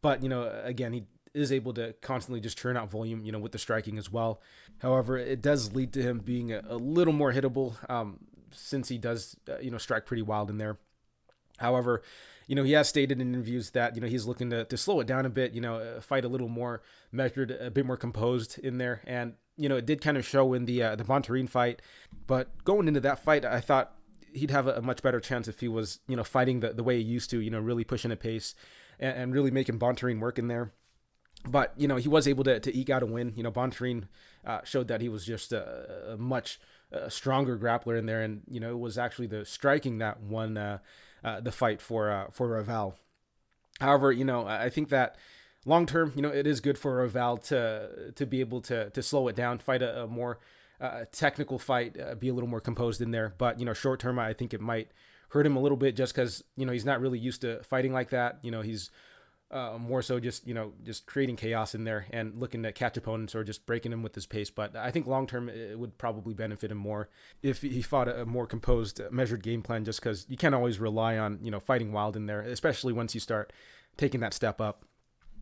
but, again, he is able to constantly just churn out volume, with the striking as well. However, it does lead to him being a little more hittable, since he does, strike pretty wild in there. However, he has stated in interviews that, he's looking to slow it down a bit, fight a little more measured, a bit more composed in there. And, it did kind of show in the Bontarine fight. But going into that fight, I thought he'd have a much better chance if he was, fighting the way he used to, really pushing a pace and really making Bontarine work in there. But, he was able to eke out a win. Bontarine showed that he was just a much stronger grappler in there. And, it was actually the striking that won the fight for Royval. However, I think that long term, it is good for Royval to be able to slow it down, fight a more technical fight, be a little more composed in there. But, short term, I think it might hurt him a little bit just because, he's not really used to fighting like that. He's more so just creating chaos in there and looking to catch opponents or just breaking them with his pace. But I think long term it would probably benefit him more if he fought a more composed, measured game plan, just because you can't always rely on, fighting wild in there, especially once you start taking that step up.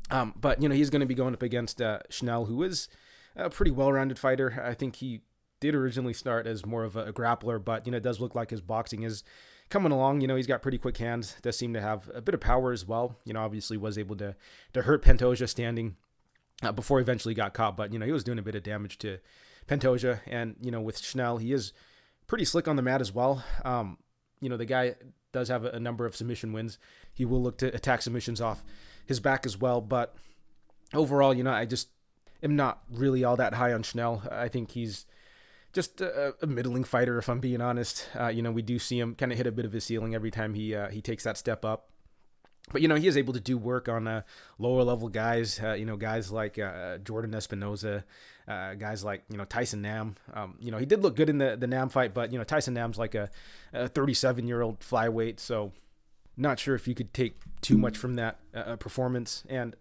But, he's going to be going up against Schnell, who is a pretty well-rounded fighter. I think he did originally start as more of a grappler, but, it does look like his boxing is coming along. He's got pretty quick hands, does seem to have a bit of power as well. Obviously was able to hurt Pantoja standing before he eventually got caught, but, he was doing a bit of damage to Pantoja. And, with Schnell, he is pretty slick on the mat as well. The guy does have a number of submission wins. He will look to attack submissions off his back as well. But overall, I just am not really all that high on Schnell. I think he's just a middling fighter, if I'm being honest. We do see him kind of hit a bit of his ceiling every time he takes that step up. But, he is able to do work on lower level guys, guys like Jordan Espinoza, guys like, Tyson Nam. He did look good in the Nam fight, but, Tyson Nam's like a 37-year-old flyweight. So not sure if you could take too much from that performance. And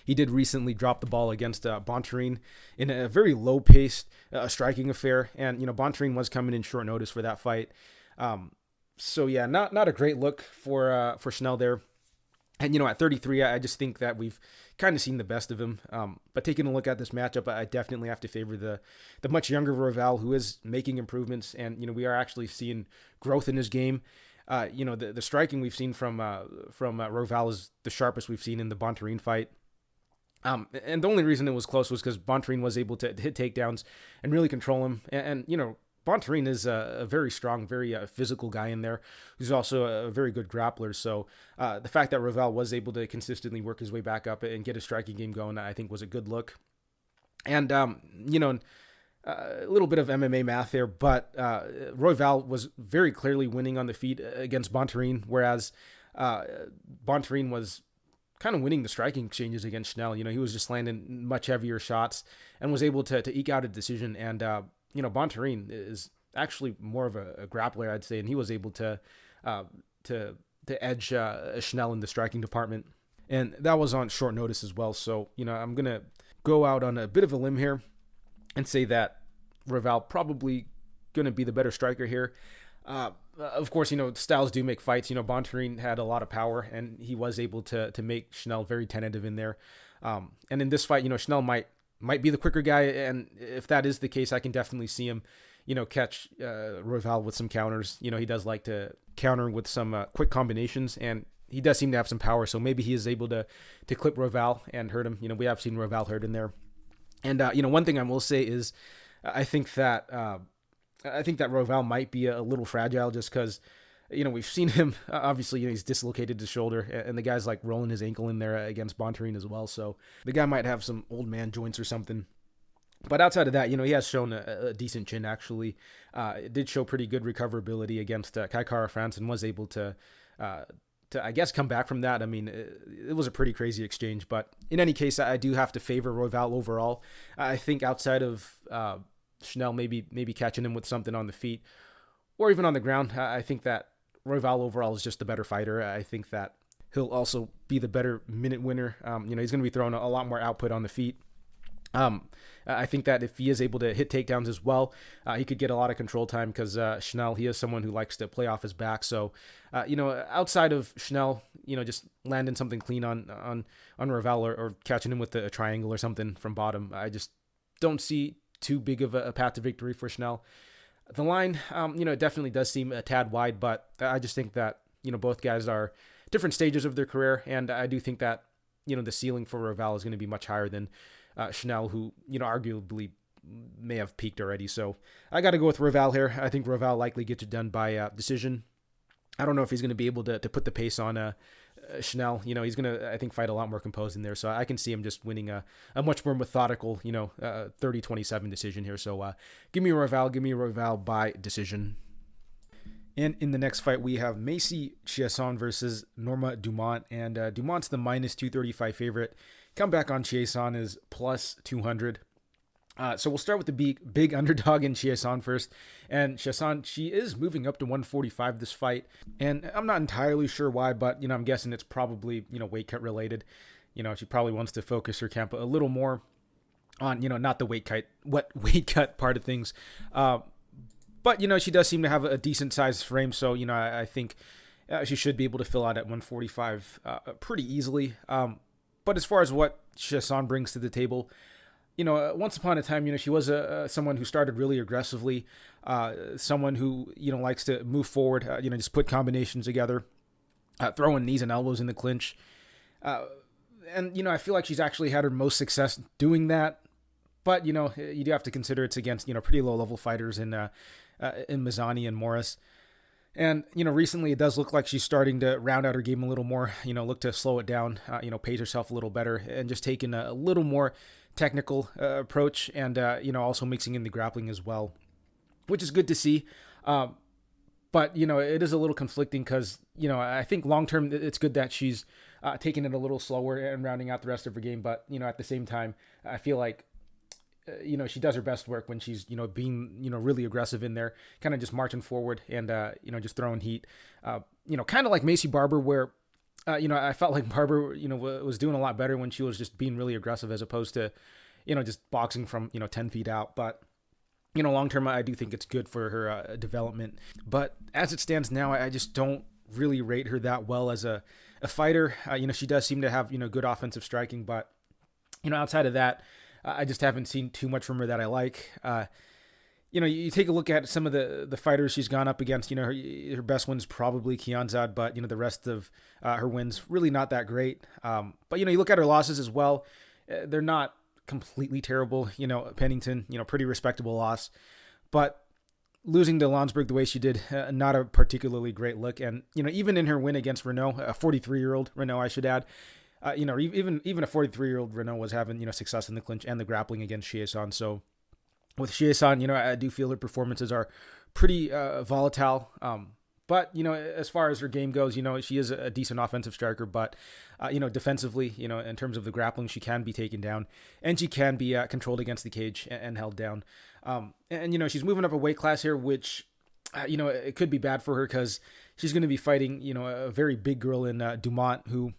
he did recently drop the ball against Bontarine in a very low-paced striking affair. And, Bontarine was coming in short notice for that fight. So, yeah, not a great look for Schnell there. And, at 33, I just think that we've kind of seen the best of him. But taking a look at this matchup, I definitely have to favor the much younger Royval, who is making improvements. And, we are actually seeing growth in his game. The striking we've seen from Royval is the sharpest we've seen in the Bontarine fight. And the only reason it was close was because Bontarine was able to hit takedowns and really control him. And Bontarine is a very strong, very physical guy in there who's also a very good grappler. So the fact that Royval was able to consistently work his way back up and get a striking game going, I think was a good look. And, a little bit of MMA math there, but Royval was very clearly winning on the feet against Bontarine, whereas Bontarine was kind of winning the striking exchanges against Schnell. He was just landing much heavier shots and was able to eke out a decision. And, Bontarine is actually more of a grappler, I'd say, and he was able to edge Schnell in the striking department. And that was on short notice as well. So, I'm going to go out on a bit of a limb here and say that Royval probably going to be the better striker here. Of course, styles do make fights. Bontarine had a lot of power, and he was able to make Schnell very tentative in there. And in this fight, Schnell might be the quicker guy, and if that is the case, I can definitely see him, catch Royval with some counters. He does like to counter with some quick combinations, and he does seem to have some power, so maybe he is able to clip Royval and hurt him. We have seen Royval hurt in there. And, one thing I will say is I think that Royval might be a little fragile just because, we've seen him, obviously, he's dislocated his shoulder, and the guy's like rolling his ankle in there against Bontarine as well. So the guy might have some old man joints or something. But outside of that, he has shown a decent chin, actually. It did show pretty good recoverability against Kai Kara France and was able to, I guess, come back from that. I mean, it was a pretty crazy exchange. But in any case, I do have to favor Royval overall. I think outside of Schnell maybe catching him with something on the feet or even on the ground, I think that Royval overall is just the better fighter. I think that he'll also be the better minute winner. He's going to be throwing a lot more output on the feet. I think that if he is able to hit takedowns as well, he could get a lot of control time because Schnell, he is someone who likes to play off his back. So, outside of Schnell, just landing something clean on Royval or catching him with a triangle or something from bottom, I just don't see too big of a path to victory for Schnell. The line, it definitely does seem a tad wide, but I just think that, both guys are different stages of their career. And I do think that, the ceiling for Royval is going to be much higher than Schnell, who, arguably may have peaked already. So I got to go with Royval here. I think Royval likely gets it done by decision. I don't know if he's going to be able to put the pace on Schnell. He's going to, I think, fight a lot more composed in there. So I can see him just winning a much more methodical, 30-27 decision here. So give me Royval by decision. And in the next fight, we have Macy Chiasson versus Norma Dumont. And Dumont's the minus 235 favorite. Comeback on Chiasson is plus 200. So we'll start with the big underdog in Chiasson first. And Chiasson, she is moving up to 145 this fight. And I'm not entirely sure why, but, I'm guessing it's probably, weight cut related. She probably wants to focus her camp a little more on, not the weight cut part of things. But, she does seem to have a decent sized frame. So, I think she should be able to fill out at 145 pretty easily. But as far as what Chiasson brings to the table, once upon a time, she was someone who started really aggressively, someone who, likes to move forward, just put combinations together, throwing knees and elbows in the clinch. And, I feel like she's actually had her most success doing that. But, you do have to consider it's against, pretty low-level fighters in Mazzani and Morris. And, recently it does look like she's starting to round out her game a little more, look to slow it down, pace herself a little better and just taking a little more technical approach and, also mixing in the grappling as well, which is good to see. But, it is a little conflicting because, I think long-term it's good that she's taking it a little slower and rounding out the rest of her game. But, at the same time, I feel like, she does her best work when she's, being, really aggressive in there, kind of just marching forward and, just throwing heat, kind of like Macy Barber where, I felt like Barber, was doing a lot better when she was just being really aggressive as opposed to, just boxing from, 10 feet out. But, long-term, I do think it's good for her development. But as it stands now, I just don't really rate her that well as a fighter. She does seem to have, good offensive striking, but, outside of that, I just haven't seen too much from her that I like. You take a look at some of the fighters she's gone up against. Her best one's probably Kianzad, but the rest of her wins really not that great. But you look at her losses as well; they're not completely terrible. Pennington, pretty respectable loss, but losing to Landsberg the way she did, not a particularly great look. And even in her win against Renault, a 43-year-old Renault, I should add. Even a 43-year-old Renault was having, success in the clinch and the grappling against Chiasson. So with Chiasson, I do feel her performances are pretty volatile. But, as far as her game goes, she is a decent offensive striker, but, defensively, in terms of the grappling, she can be taken down and she can be controlled against the cage and held down. And she's moving up a weight class here, which, it could be bad for her because she's going to be fighting, a very big girl in Dumont who,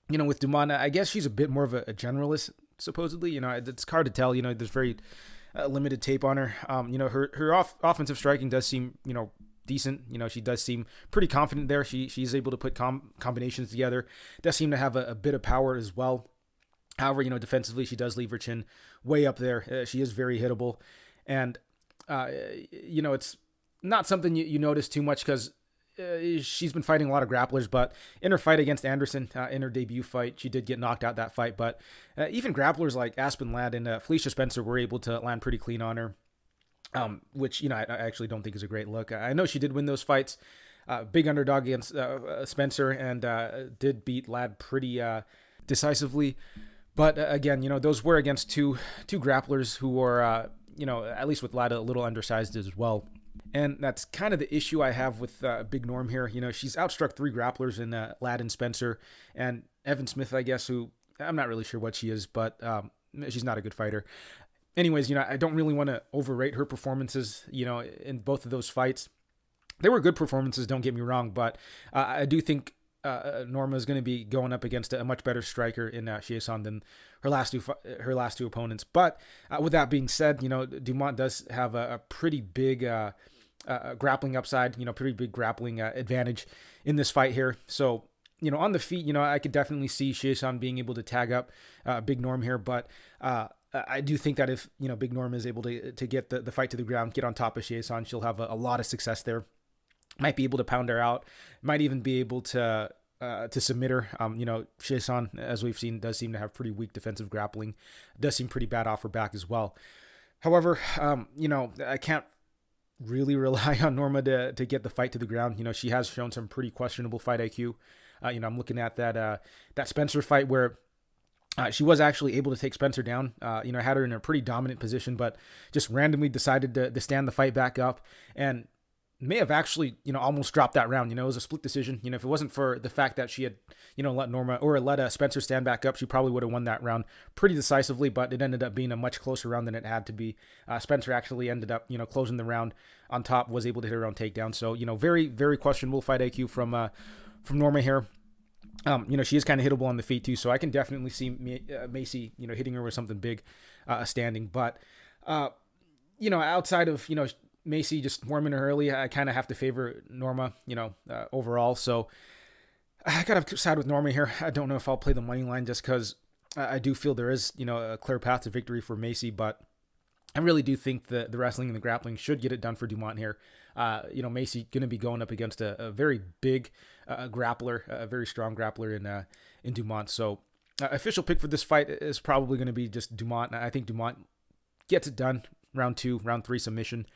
with Dumont, I guess she's a bit more of a generalist, supposedly. It's hard to tell. There's very limited tape on her. Her offensive striking does seem, decent. She does seem pretty confident there. She's able to put combinations together. Does seem to have a bit of power as well. However, defensively, she does leave her chin way up there. She is very hittable. And, it's not something you notice too much because she's been fighting a lot of grapplers, but in her fight against Anderson, in her debut fight, she did get knocked out that fight. But even grapplers like Aspen Ladd and Felicia Spencer were able to land pretty clean on her, which, I actually don't think is a great look. I know she did win those fights, big underdog against Spencer, and did beat Ladd pretty decisively. But again, those were against two grapplers who were, at least with Ladd, a little undersized as well. And that's kind of the issue I have with Big Norm here. She's outstruck three grapplers in Ladd and Spencer and Evan Smith, I guess, who I'm not really sure what she is, but she's not a good fighter. Anyways, I don't really want to overrate her performances, in both of those fights. they were good performances, don't get me wrong, but I do think Norma is going to be going up against a much better striker in Chiasson than her last two opponents. But with that being said, Dumont does have a pretty big grappling upside, pretty big grappling advantage in this fight here. So, on the feet, I could definitely see Chiasson being able to tag up Big Norm here, but I do think that if, Big Norm is able to get the fight to the ground, get on top of Chiasson, she'll have a lot of success there. Might be able to pound her out, might even be able to submit her. Chiasson, as we've seen, does seem to have pretty weak defensive grappling, does seem pretty bad off her back as well. However, I can't really rely on Norma to get the fight to the ground. She has shown some pretty questionable fight IQ. I'm looking at that Spencer fight where she was actually able to take Spencer down. Had her in a pretty dominant position, but just randomly decided to stand the fight back up and may have actually, almost dropped that round. It was a split decision. If it wasn't for the fact that she had, let Spencer stand back up, she probably would have won that round pretty decisively, but it ended up being a much closer round than it had to be. Spencer actually ended up, closing the round on top, was able to hit her own takedown. So, very, very questionable fight IQ from Norma here. She is kind of hittable on the feet too, so I can definitely see Macy, hitting her with something big, standing. But, outside of, Macy just warming her early, I kind of have to favor Norma, overall. So I got to side with Norma here. I don't know if I'll play the money line just because I do feel there is, a clear path to victory for Macy, but I really do think the wrestling and the grappling should get it done for Dumont here. Macy going to be going up against a very big grappler, a very strong grappler in Dumont. So official pick for this fight is probably going to be just Dumont. I think Dumont gets it done. Round 2, round 3 submission.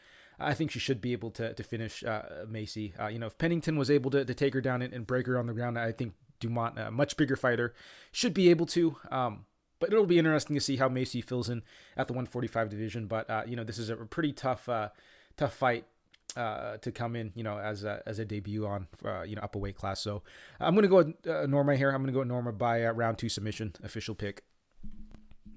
I think she should be able to finish Macy. If Pennington was able to take her down and break her on the ground, I think Dumont, a much bigger fighter, should be able to. But it'll be interesting to see how Macy fills in at the 145 division. But this is a pretty tough fight to come in, as a debut on up a weight class. So I'm gonna go with Norma here. I'm gonna go with Norma by round 2 submission, official pick.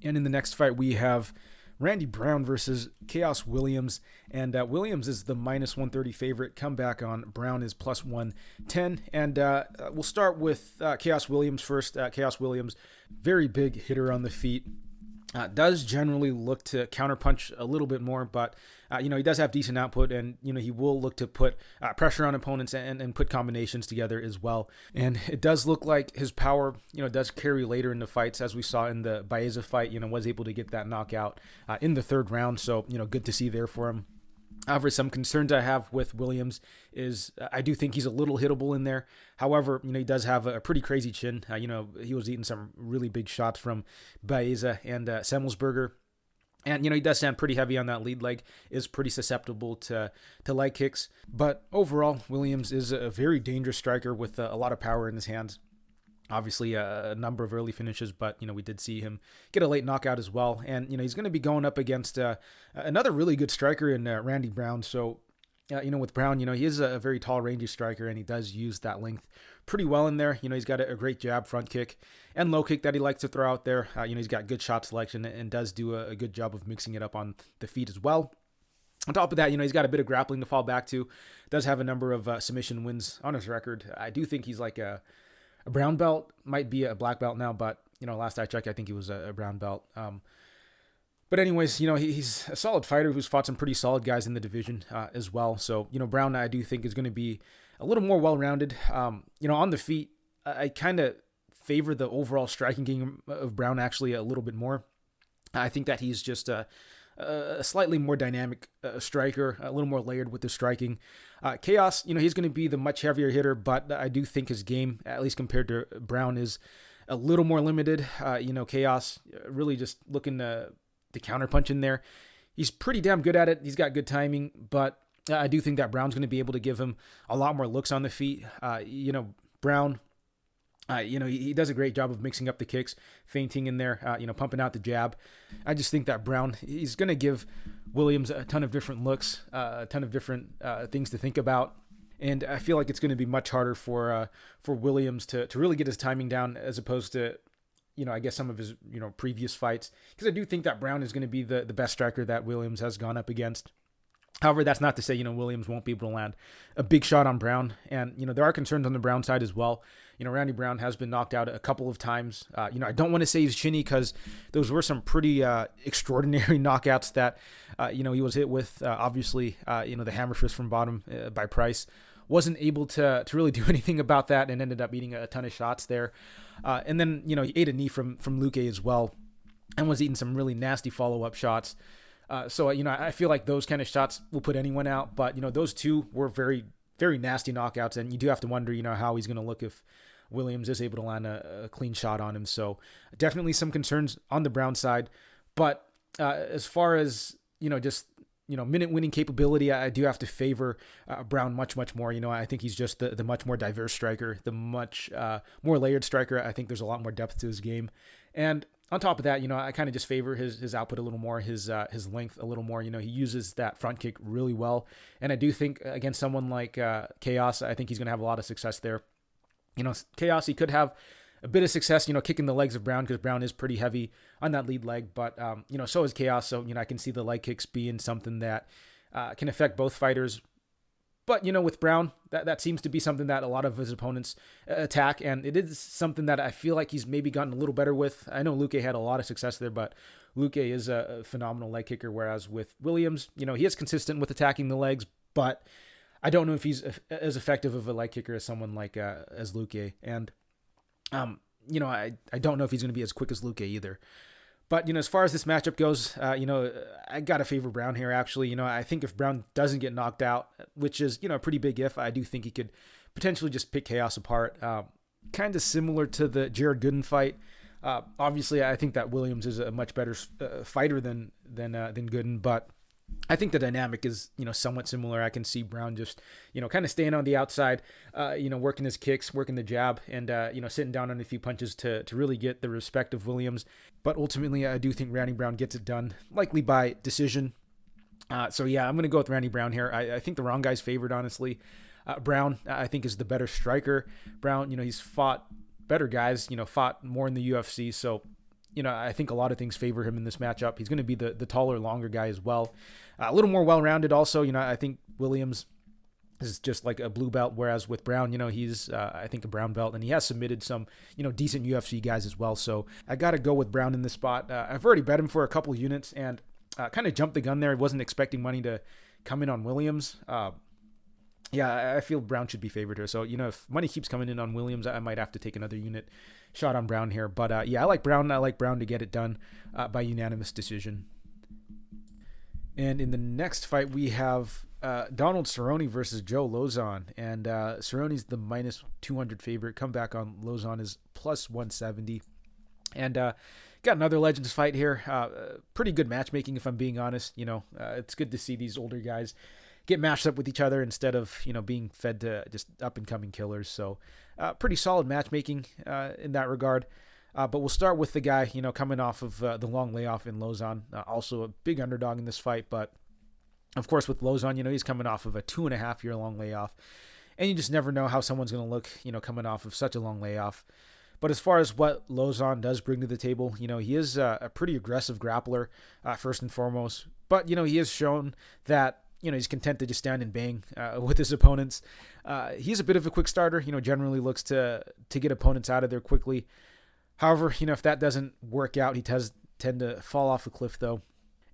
And in the next fight, we have Randy Brown versus Khaos Williams, and Williams is the minus 130 favorite. Comeback on Brown is plus 110, and we'll start with Khaos Williams first. Khaos Williams, very big hitter on the feet. Does generally look to counterpunch a little bit more, but he does have decent output, and he will look to put pressure on opponents and put combinations together as well. And it does look like his power does carry later in the fights, as we saw in the Baeza fight. Was able to get that knockout in the 3rd round, so good to see there for him. However, some concerns I have with Williams is I do think he's a little hittable in there. However, he does have a pretty crazy chin. He was eating some really big shots from Baeza and Semmelsberger. And, he does stand pretty heavy on that lead leg, is pretty susceptible to leg kicks. But overall, Williams is a very dangerous striker with a lot of power in his hands. Obviously, a number of early finishes, but, we did see him get a late knockout as well. And, he's going to be going up against another really good striker in Randy Brown. So, with Brown, he is a very tall, rangy striker, and he does use that length pretty well in there. He's got a great jab, front kick, and low kick that he likes to throw out there. He's got good shot selection and does do a good job of mixing it up on the feet as well. On top of that, he's got a bit of grappling to fall back to. Does have a number of submission wins on his record. I do think he's like a brown belt, might be a black belt now, but, last I checked, I think he was a brown belt. But anyways, he's a solid fighter who's fought some pretty solid guys in the division as well. So, Brown, I do think is going to be a little more well-rounded. On the feet, I kind of favor the overall striking game of Brown actually a little bit more. I think that he's just a slightly more dynamic striker, a little more layered with the striking. Khaos, he's going to be the much heavier hitter, but I do think his game, at least compared to Brown, is a little more limited. Khaos really just looking to counterpunch in there. He's pretty damn good at it. He's got good timing, but I do think that Brown's going to be able to give him a lot more looks on the feet. Brown, he does a great job of mixing up the kicks, feinting in there, pumping out the jab. I just think that Brown, he's going to give Williams a ton of different looks, a ton of different things to think about. And I feel like it's going to be much harder for Williams to really get his timing down as opposed to, I guess some of his, previous fights. Because I do think that Brown is going to be the best striker that Williams has gone up against. However, that's not to say, Williams won't be able to land a big shot on Brown. And, there are concerns on the Brown side as well. Randy Brown has been knocked out a couple of times. I don't want to say he's chinny because those were some pretty extraordinary knockouts that, he was hit with. Obviously, the hammer fist from bottom by Price. Wasn't able to really do anything about that and ended up eating a ton of shots there. And then, he ate a knee from Luque as well and was eating some really nasty follow-up shots. So I feel like those kind of shots will put anyone out. But, those two were very, very nasty knockouts. And you do have to wonder, how he's going to look if Williams is able to land a clean shot on him. So definitely some concerns on the Brown side. But as far as, minute winning capability, I do have to favor Brown much, much more. I think he's just the much more diverse striker, the much more layered striker. I think there's a lot more depth to his game. And on top of that, I kind of just favor his output a little more, his length a little more. He uses that front kick really well. And I do think against someone like Khaos, I think he's going to have a lot of success there. Khaos, he could have a bit of success, kicking the legs of Brown because Brown is pretty heavy on that lead leg. But, so is Khaos. So, I can see the leg kicks being something that can affect both fighters. But, with Brown, that seems to be something that a lot of his opponents attack. And it is something that I feel like he's maybe gotten a little better with. I know Luque had a lot of success there, but Luque is a phenomenal leg kicker. Whereas with Williams, he is consistent with attacking the legs, but I don't know if he's as effective of a leg kicker as someone like as Luque. And, I don't know if he's going to be as quick as Luque either. But, as far as this matchup goes, I got to favor Brown here, actually. I think if Brown doesn't get knocked out, which is, a pretty big if, I do think he could potentially just pick Khaos apart. Kind of similar to the Jared Gooden fight. Obviously, I think that Williams is a much better fighter than Gooden, but I think the dynamic is, somewhat similar. I can see Brown just, kind of staying on the outside, working his kicks, working the jab, and, sitting down on a few punches to really get the respect of Williams. But ultimately, I do think Randy Brown gets it done, likely by decision. So, yeah, I'm going to go with Randy Brown here. I think the wrong guy's favored, honestly. Brown, I think, is the better striker. Brown, he's fought better guys, fought more in the UFC. So, I think a lot of things favor him in this matchup. He's going to be the taller, longer guy as well. A little more well-rounded also. I think Williams is just like a blue belt, whereas with Brown, he's, I think, a brown belt, and he has submitted some, decent UFC guys as well. So I got to go with Brown in this spot. I've already bet him for a couple units and kind of jumped the gun there. I wasn't expecting money to come in on Williams. Yeah, I feel Brown should be favored here. So, if money keeps coming in on Williams, I might have to take another unit shot on Brown here. But, yeah, I like Brown. I like Brown to get it done by unanimous decision. And in the next fight, we have Donald Cerrone versus Joe Lauzon. And Cerrone's the minus 200 favorite. Comeback on Lauzon is plus 170. And got another Legends fight here. Pretty good matchmaking, if I'm being honest. It's good to see these older guys get matched up with each other instead of, being fed to just up-and-coming killers. So pretty solid matchmaking in that regard. But we'll start with the guy, coming off of the long layoff in Lauzon. Also a big underdog in this fight. But, of course, with Lauzon, he's coming off of a 2.5-year long layoff. And you just never know how someone's going to look, coming off of such a long layoff. But as far as what Lauzon does bring to the table, he is a pretty aggressive grappler, first and foremost. But, he has shown that, he's content to just stand and bang with his opponents. He's a bit of a quick starter, generally looks to get opponents out of there quickly. However, if that doesn't work out, he does tend to fall off a cliff, though.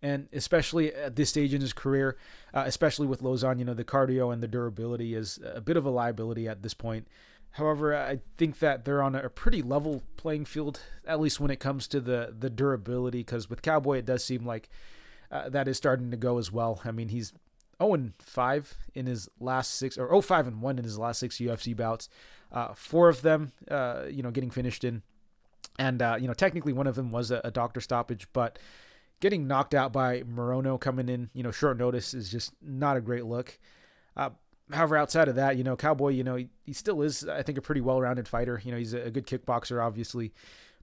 And especially at this stage in his career, especially with Lauzon, the cardio and the durability is a bit of a liability at this point. However, I think that they're on a pretty level playing field, at least when it comes to the durability, because with Cowboy, it does seem like that is starting to go as well. I mean, he's 0-5 in his last 6, or 0-5-1 in his last 6 UFC bouts. 4 of them, getting finished in. And, technically one of them was a doctor stoppage, but getting knocked out by Morono coming in, short notice is just not a great look. However, outside of that, Cowboy, he still is, I think, a pretty well-rounded fighter. He's a good kickboxer, obviously,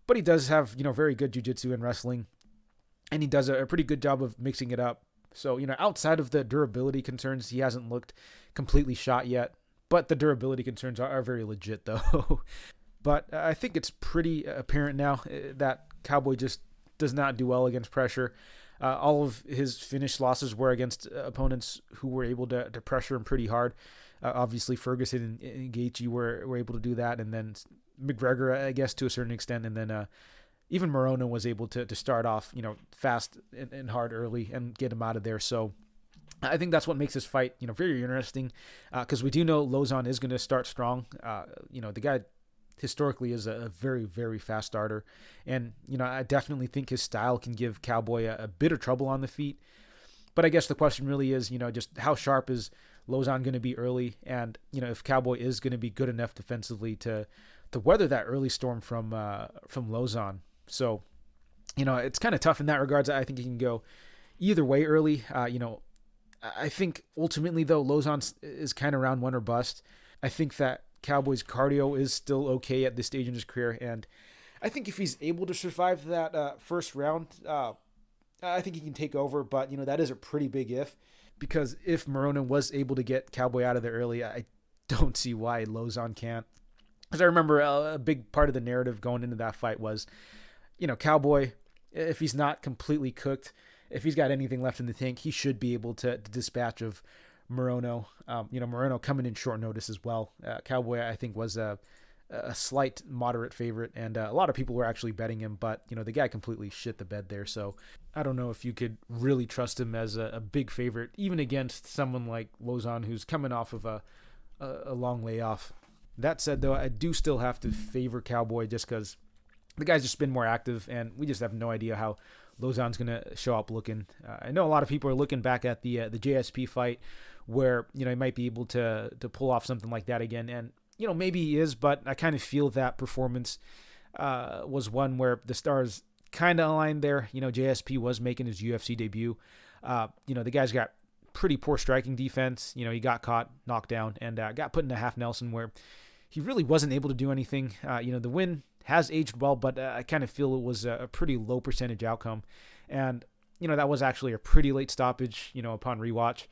but he does have, very good jiu-jitsu and wrestling, and he does a pretty good job of mixing it up. So, outside of the durability concerns, he hasn't looked completely shot yet, but the durability concerns are very legit, though. But I think it's pretty apparent now that Cowboy just does not do well against pressure. All of his finished losses were against opponents who were able to pressure him pretty hard. Obviously, Ferguson and Gaethje were able to do that, and then McGregor, I guess, to a certain extent, and then even Morono was able to start off, fast and hard early and get him out of there. So I think that's what makes this fight, very interesting, because we do know Lauzon is going to start strong. The guy historically is a very, very fast starter. And, I definitely think his style can give Cowboy a bit of trouble on the feet. But I guess the question really is, just how sharp is Lauzon going to be early? And, if Cowboy is going to be good enough defensively to weather that early storm from Lauzon. So, it's kind of tough in that regards. I think he can go either way early. I think ultimately, though, Lauzon is kind of round one or bust. I think that Cowboy's cardio is still okay at this stage in his career, and I think if he's able to survive that first round, I think he can take over. But that is a pretty big if, because if Morono was able to get Cowboy out of there early, I don't see why Lauzon can't. Because I remember a big part of the narrative going into that fight was, Cowboy, if he's not completely cooked, if he's got anything left in the tank, he should be able to dispatch of Morono. Morono coming in short notice as well. Cowboy, I think, was a slight moderate favorite, and a lot of people were actually betting him, but the guy completely shit the bed there. So I don't know if you could really trust him as a big favorite, even against someone like Lauzon, who's coming off of a long layoff. That said, though, I do still have to favor Cowboy just because the guy's just been more active, and we just have no idea how Lauzon's going to show up looking. I know a lot of people are looking back at the JSP fight where, he might be able to pull off something like that again. And, maybe he is, but I kind of feel that performance was one where the stars kind of aligned there. JSP was making his UFC debut. The guy's got pretty poor striking defense. He got caught, knocked down, and got put in a half Nelson where he really wasn't able to do anything. The win has aged well, but I kind of feel it was a pretty low percentage outcome. And, that was actually a pretty late stoppage, upon rewatch.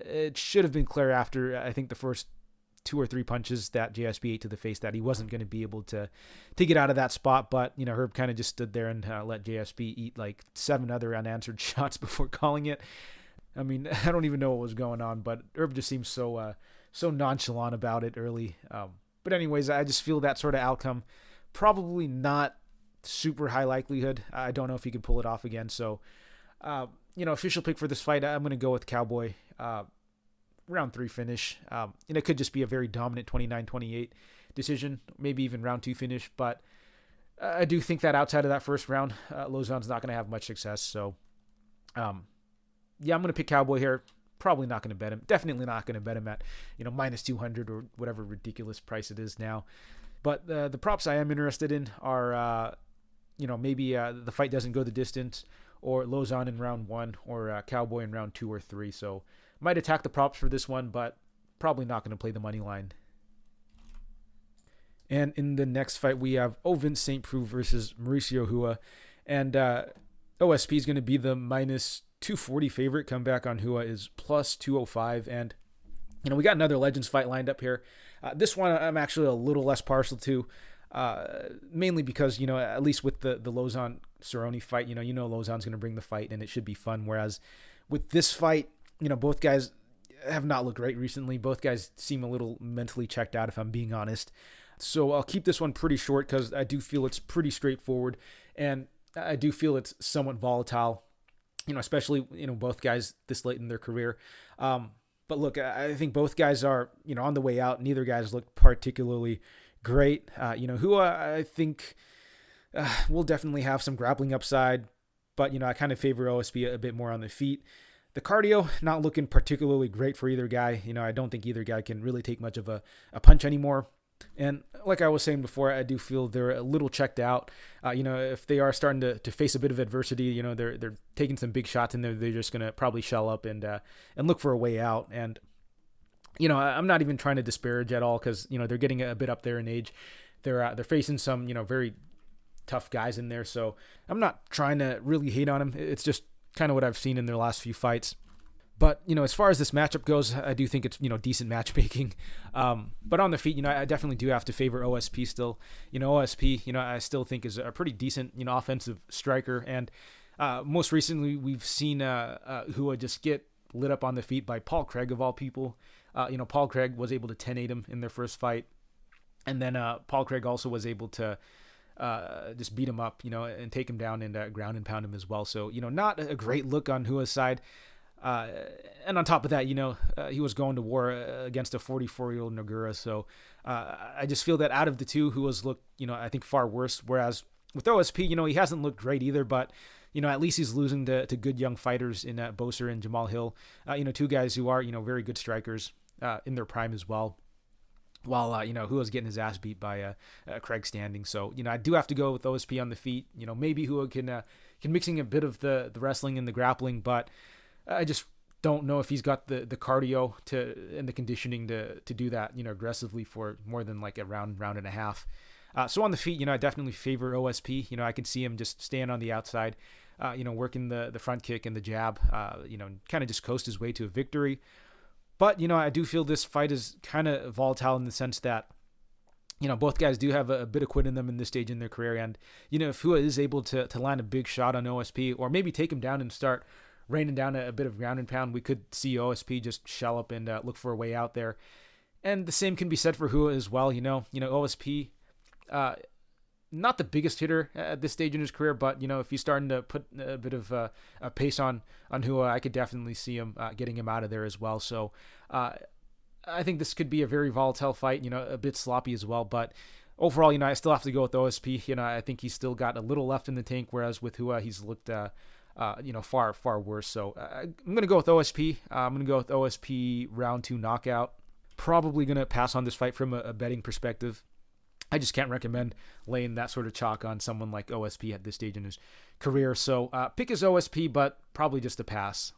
It should have been clear after, I think, the first 2 or 3 punches that JSP ate to the face that he wasn't going to be able to get out of that spot. But, Herb kind of just stood there and let JSP eat like 7 other unanswered shots before calling it. I mean, I don't even know what was going on, but Herb just seems so nonchalant about it early. But anyways, I just feel that sort of outcome probably not super high likelihood. I don't know if he could pull it off again. So, official pick for this fight, I'm going to go with Cowboy. Round 3 finish. And it could just be a very dominant 29-28 decision, maybe even round 2 finish. But I do think that outside of that first round, Lauzon's not going to have much success. So, I'm going to pick Cowboy here. Probably not going to bet him. Definitely not going to bet him at, minus 200 or whatever ridiculous price it is now. But the props I am interested in are, maybe the fight doesn't go the distance, or Lauzon in round 1, or Cowboy in round 2 or 3. So might attack the props for this one, but probably not going to play the money line. And in the next fight, we have Ovince St. Preux versus Mauricio Hua. And OSP is going to be the minus 240 favorite. Comeback on Hua is plus 205. And, we got another Legends fight lined up here. This one I'm actually a little less partial to, mainly because, at least with the Lauzon Cerrone fight, Lauzon's going to bring the fight and it should be fun. Whereas with this fight, both guys have not looked great recently. Both guys seem a little mentally checked out, if I'm being honest. So I'll keep this one pretty short because I do feel it's pretty straightforward, and I do feel it's somewhat volatile, especially, both guys this late in their career. But look, I think both guys are, on the way out. Neither guys look particularly great. Hua, I think, will definitely have some grappling upside, but, I kind of favor OSP a bit more on the feet. The cardio, not looking particularly great for either guy. I don't think either guy can really take much of a punch anymore. And like I was saying before, I do feel they're a little checked out. If they are starting to face a bit of adversity, they're taking some big shots and they're just going to probably shell up and look for a way out. And, I'm not even trying to disparage at all because, they're getting a bit up there in age. They're facing some, very tough guys in there. So I'm not trying to really hate on them. It's just kind of what I've seen in their last few fights. But, as far as this matchup goes, I do think it's, decent matchmaking. But on the feet, I definitely do have to favor OSP still. OSP, I still think is a pretty decent, offensive striker. And Most recently, we've seen Hua just get lit up on the feet by Paul Craig of all people. Paul Craig was able to 10-8 him in their first fight. And then Paul Craig also was able to just beat him up, and take him down and ground and pound him as well. So, not a great look on Hua's side. And on top of that, he was going to war against a 44-year-old Nogura. So I just feel that out of the two, Hua's looked, I think far worse. Whereas with OSP, he hasn't looked great either, but at least he's losing to good young fighters in Boser and Jamal Hill. Two guys who are, very good strikers in their prime as well. While, Hua's getting his ass beat by Craig Standing. So, I do have to go with OSP on the feet. Maybe Hua can mixing a bit of the wrestling and the grappling, but I just don't know if he's got the cardio and the conditioning to do that, aggressively for more than like a round and a half. So on the feet, I definitely favor OSP. I could see him just staying on the outside, working the front kick and the jab, kind of just coast his way to a victory. But, I do feel this fight is kind of volatile in the sense that, both guys do have a bit of quit in them in this stage in their career. And, if Hua is able to land a big shot on OSP or maybe take him down and start raining down a bit of ground and pound, we could see OSP just shell up and look for a way out there. And the same can be said for Hua as well. OSP, not the biggest hitter at this stage in his career, but if he's starting to put a bit of a pace on Hua, I could definitely see him getting him out of there as well. So I think this could be a very volatile fight, a bit sloppy as well. But overall, I still have to go with OSP. I think he's still got a little left in the tank, whereas with Hua, he's looked far worse. So I'm going to go with OSP. I'm going to go with OSP round 2 knockout. Probably going to pass on this fight from a betting perspective. I just can't recommend laying that sort of chalk on someone like OSP at this stage in his career. So pick his OSP, but probably just a pass.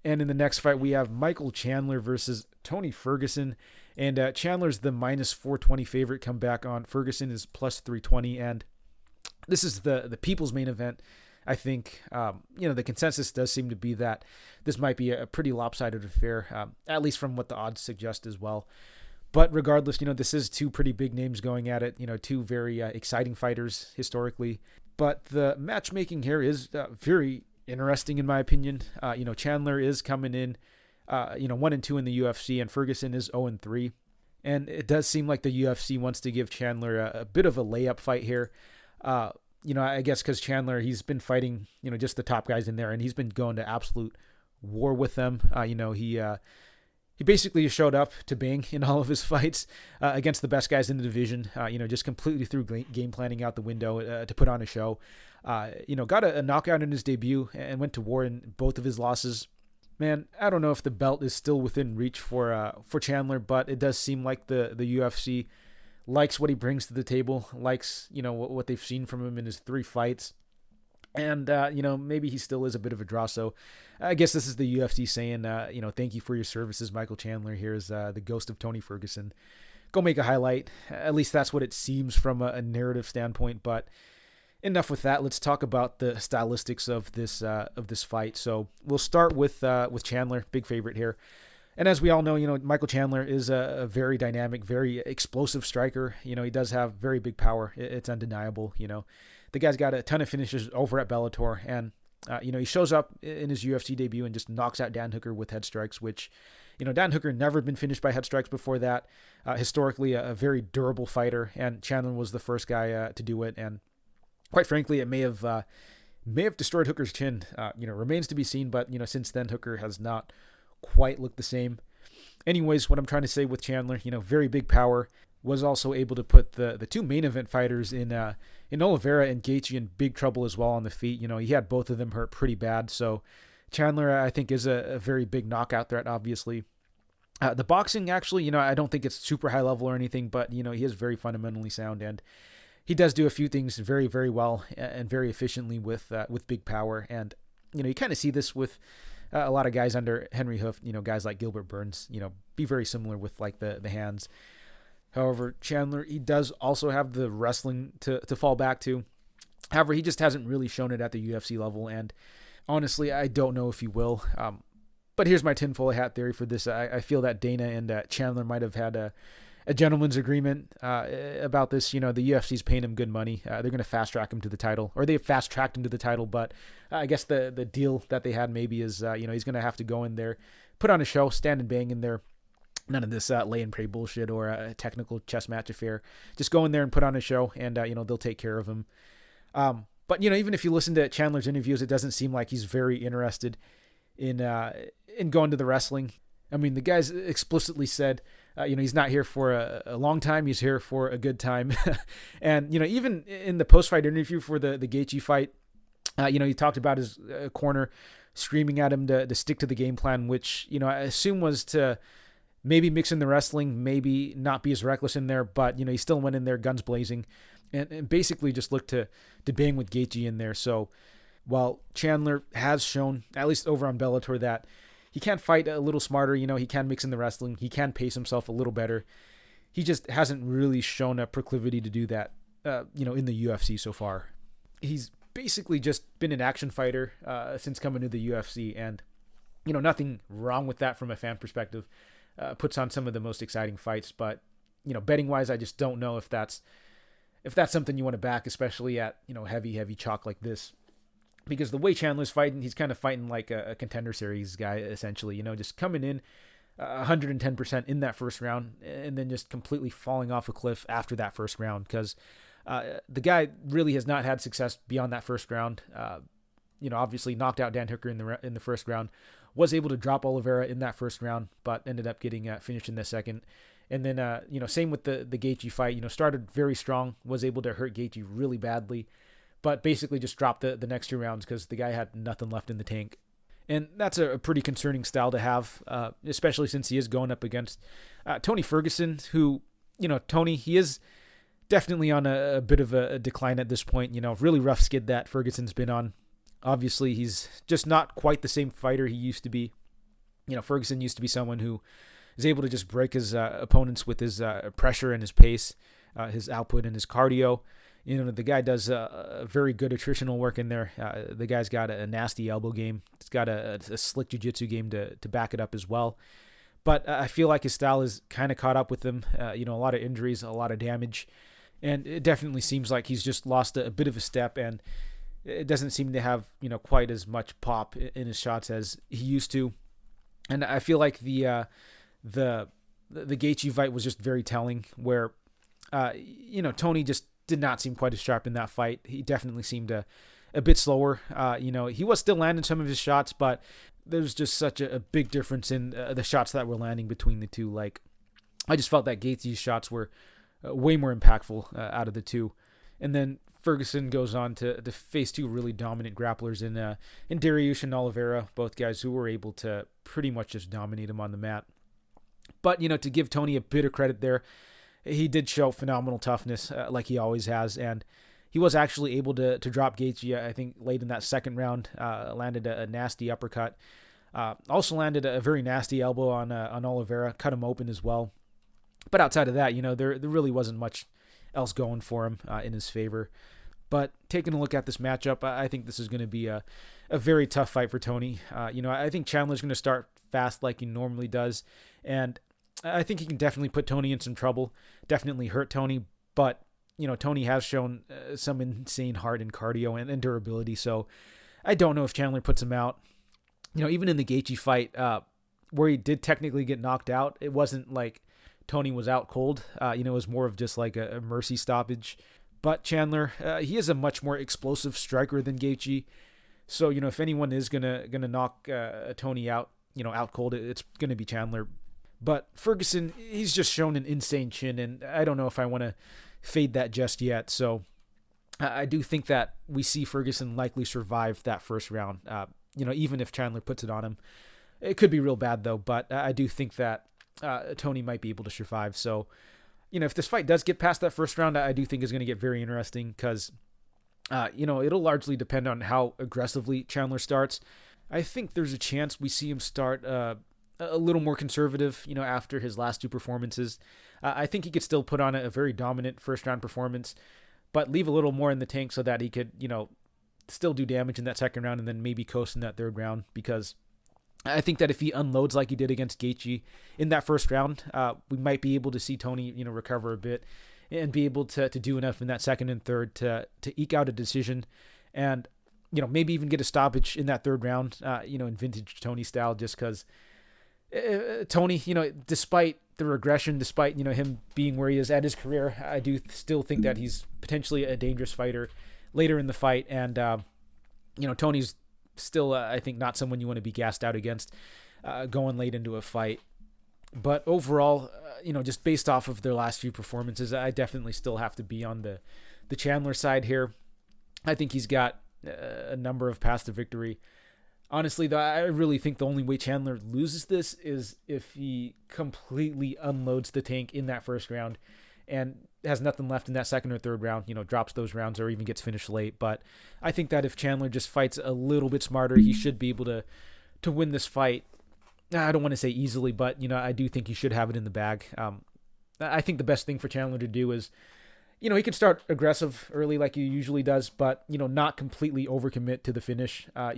And in the next fight, we have Michael Chandler versus Tony Ferguson. And Chandler's the minus 420 favorite. Come back on. Ferguson is plus 320. And this is the people's main event. I think, the consensus does seem to be that this might be a pretty lopsided affair, at least from what the odds suggest as well. But regardless, this is two pretty big names going at it, two very exciting fighters historically. But the matchmaking here is very interesting in my opinion. Chandler is coming in, 1-2 in the UFC, and Ferguson is 0-3. And it does seem like the UFC wants to give Chandler a bit of a layup fight here. I guess because Chandler, he's been fighting, just the top guys in there, and he's been going to absolute war with them. He basically showed up to bang in all of his fights against the best guys in the division, just completely threw game planning out the window to put on a show. Got a knockout in his debut and went to war in both of his losses. Man, I don't know if the belt is still within reach for Chandler, but it does seem like the UFC likes what he brings to the table, likes, what they've seen from him in his 3 fights. And, maybe he still is a bit of a draw. So I guess this is the UFC saying, thank you for your services, Michael Chandler. Here's the ghost of Tony Ferguson. Go make a highlight. At least that's what it seems from a narrative standpoint. But enough with that. Let's talk about the stylistics of this fight. So we'll start with Chandler, big favorite here. And as we all know, Michael Chandler is a very dynamic, very explosive striker. He does have very big power. It's undeniable. The guy's got a ton of finishes over at Bellator, and he shows up in his UFC debut and just knocks out Dan Hooker with head strikes, which, Dan Hooker never been finished by head strikes before that. Historically, a very durable fighter, and Chandler was the first guy to do it. And quite frankly, it may have destroyed Hooker's chin. Remains to be seen, but since then Hooker has not quite looked the same. Anyways, what I'm trying to say with Chandler, very big power. Was also able to put the two main event fighters in Oliveira and Gaethje in big trouble as well on the feet. He had both of them hurt pretty bad. So Chandler, I think, is a very big knockout threat, obviously. The boxing, actually, I don't think it's super high level or anything, but, he is very fundamentally sound, and he does do a few things very, very well and very efficiently with big power. And, you kind of see this with a lot of guys under Henry Hoof, guys like Gilbert Burns, be very similar with like the hands. However, Chandler, he does also have the wrestling to fall back to. However, he just hasn't really shown it at the UFC level, and honestly, I don't know if he will. But here's my tinfoil hat theory for this. I feel that Dana and Chandler might have had a gentleman's agreement about this. The UFC's paying him good money. They're going to fast track him to the title, or they fast tracked him to the title. But I guess the deal that they had maybe is, he's going to have to go in there, put on a show, stand and bang in there. None of this lay and pray bullshit or a technical chess match affair. Just go in there and put on a show, and they'll take care of him. But even if you listen to Chandler's interviews, it doesn't seem like he's very interested in going to the wrestling. I mean, the guy's explicitly said, he's not here for a long time. He's here for a good time. And even in the post-fight interview for the Gaethje fight, he talked about his corner screaming at him to stick to the game plan, which I assume was to maybe mix in the wrestling, maybe not be as reckless in there, but he still went in there guns blazing, and basically just looked to bang with Gaethje in there. So while Chandler has shown, at least over on Bellator, that he can fight a little smarter, he can mix in the wrestling, he can pace himself a little better, he just hasn't really shown a proclivity to do that, in the UFC so far. He's basically just been an action fighter since coming to the UFC, and nothing wrong with that from a fan perspective. Puts on some of the most exciting fights, but betting wise, I just don't know if that's something you want to back, especially at heavy chalk like this, because the way Chandler's fighting, he's kind of fighting like a contender series guy essentially. Just coming in 110% in that first round, and then just completely falling off a cliff after that first round, because the guy really has not had success beyond that first round. Obviously knocked out Dan Hooker in the first round. Was able to drop Oliveira in that first round, but ended up getting finished in the second. And then, same with the Gaethje fight. Started very strong, was able to hurt Gaethje really badly, but basically just dropped the next 2 rounds because the guy had nothing left in the tank. And that's a pretty concerning style to have, especially since he is going up against Tony Ferguson, who, Tony, he is definitely on a bit of a decline at this point. Really rough skid that Ferguson's been on. Obviously, he's just not quite the same fighter he used to be. Ferguson used to be someone who is able to just break his opponents with his pressure and his pace, his output and his cardio. The guy does a very good attritional work in there. The guy's got a nasty elbow game. He's got a slick jiu-jitsu game to back it up as well. But I feel like his style is kind of caught up with him. A lot of injuries, a lot of damage. And it definitely seems like he's just lost a bit of a step, and it doesn't seem to have, quite as much pop in his shots as he used to. And I feel like the Gaethje fight was just very telling, where, Tony just did not seem quite as sharp in that fight. He definitely seemed a bit slower. He was still landing some of his shots, but there's just such a big difference in the shots that were landing between the two. Like, I just felt that Gaethje's shots were way more impactful out of the two. And then Ferguson goes on to face 2 really dominant grapplers in Dariush and Oliveira, both guys who were able to pretty much just dominate him on the mat. But, to give Tony a bit of credit there, he did show phenomenal toughness like he always has, and he was actually able to drop Gaethje, I think, late in that second round, landed a nasty uppercut, also landed a very nasty elbow on Oliveira, cut him open as well. But outside of that, there really wasn't much else going for him in his favor. But taking a look at this matchup, I think this is going to be a very tough fight for Tony. I think Chandler's going to start fast like he normally does, and I think he can definitely put Tony in some trouble, definitely hurt Tony, but Tony has shown some insane heart and cardio and durability, so I don't know if Chandler puts him out. Even in the Gaethje fight, where he did technically get knocked out, it wasn't like Tony was out cold. It was more of just like a mercy stoppage. But Chandler, he is a much more explosive striker than Gaethje. So, if anyone is gonna knock Tony out, out cold, it's gonna be Chandler. But Ferguson, he's just shown an insane chin, and I don't know if I want to fade that just yet. So I do think that we see Ferguson likely survive that first round. Even if Chandler puts it on him, it could be real bad though. But I do think that Tony might be able to survive. So, if this fight does get past that first round, I do think it's going to get very interesting because, it'll largely depend on how aggressively Chandler starts. I think there's a chance we see him start a little more conservative, after his last 2 performances. I think he could still put on a very dominant first round performance, but leave a little more in the tank so that he could, still do damage in that second round and then maybe coast in that third round, because I think that if he unloads like he did against Gaethje in that first round, we might be able to see Tony, recover a bit and be able to do enough in that second and third to eke out a decision and, maybe even get a stoppage in that third round, in vintage Tony style, just because Tony, despite the regression, despite, him being where he is at his career, I do still think that he's potentially a dangerous fighter later in the fight. And, Tony's still, I think, not someone you want to be gassed out against going late into a fight. But overall, just based off of their last few performances, I definitely still have to be on the Chandler side here. I think he's got a number of paths to victory. Honestly, though, I really think the only way Chandler loses this is if he completely unloads the tank in that first round and has nothing left in that second or third round, drops those rounds or even gets finished late. But I think that if Chandler just fights a little bit smarter, he should be able to win this fight. I don't want to say easily, but, I do think he should have it in the bag. I think the best thing for Chandler to do is, he can start aggressive early like he usually does, but, not completely overcommit to the finish. I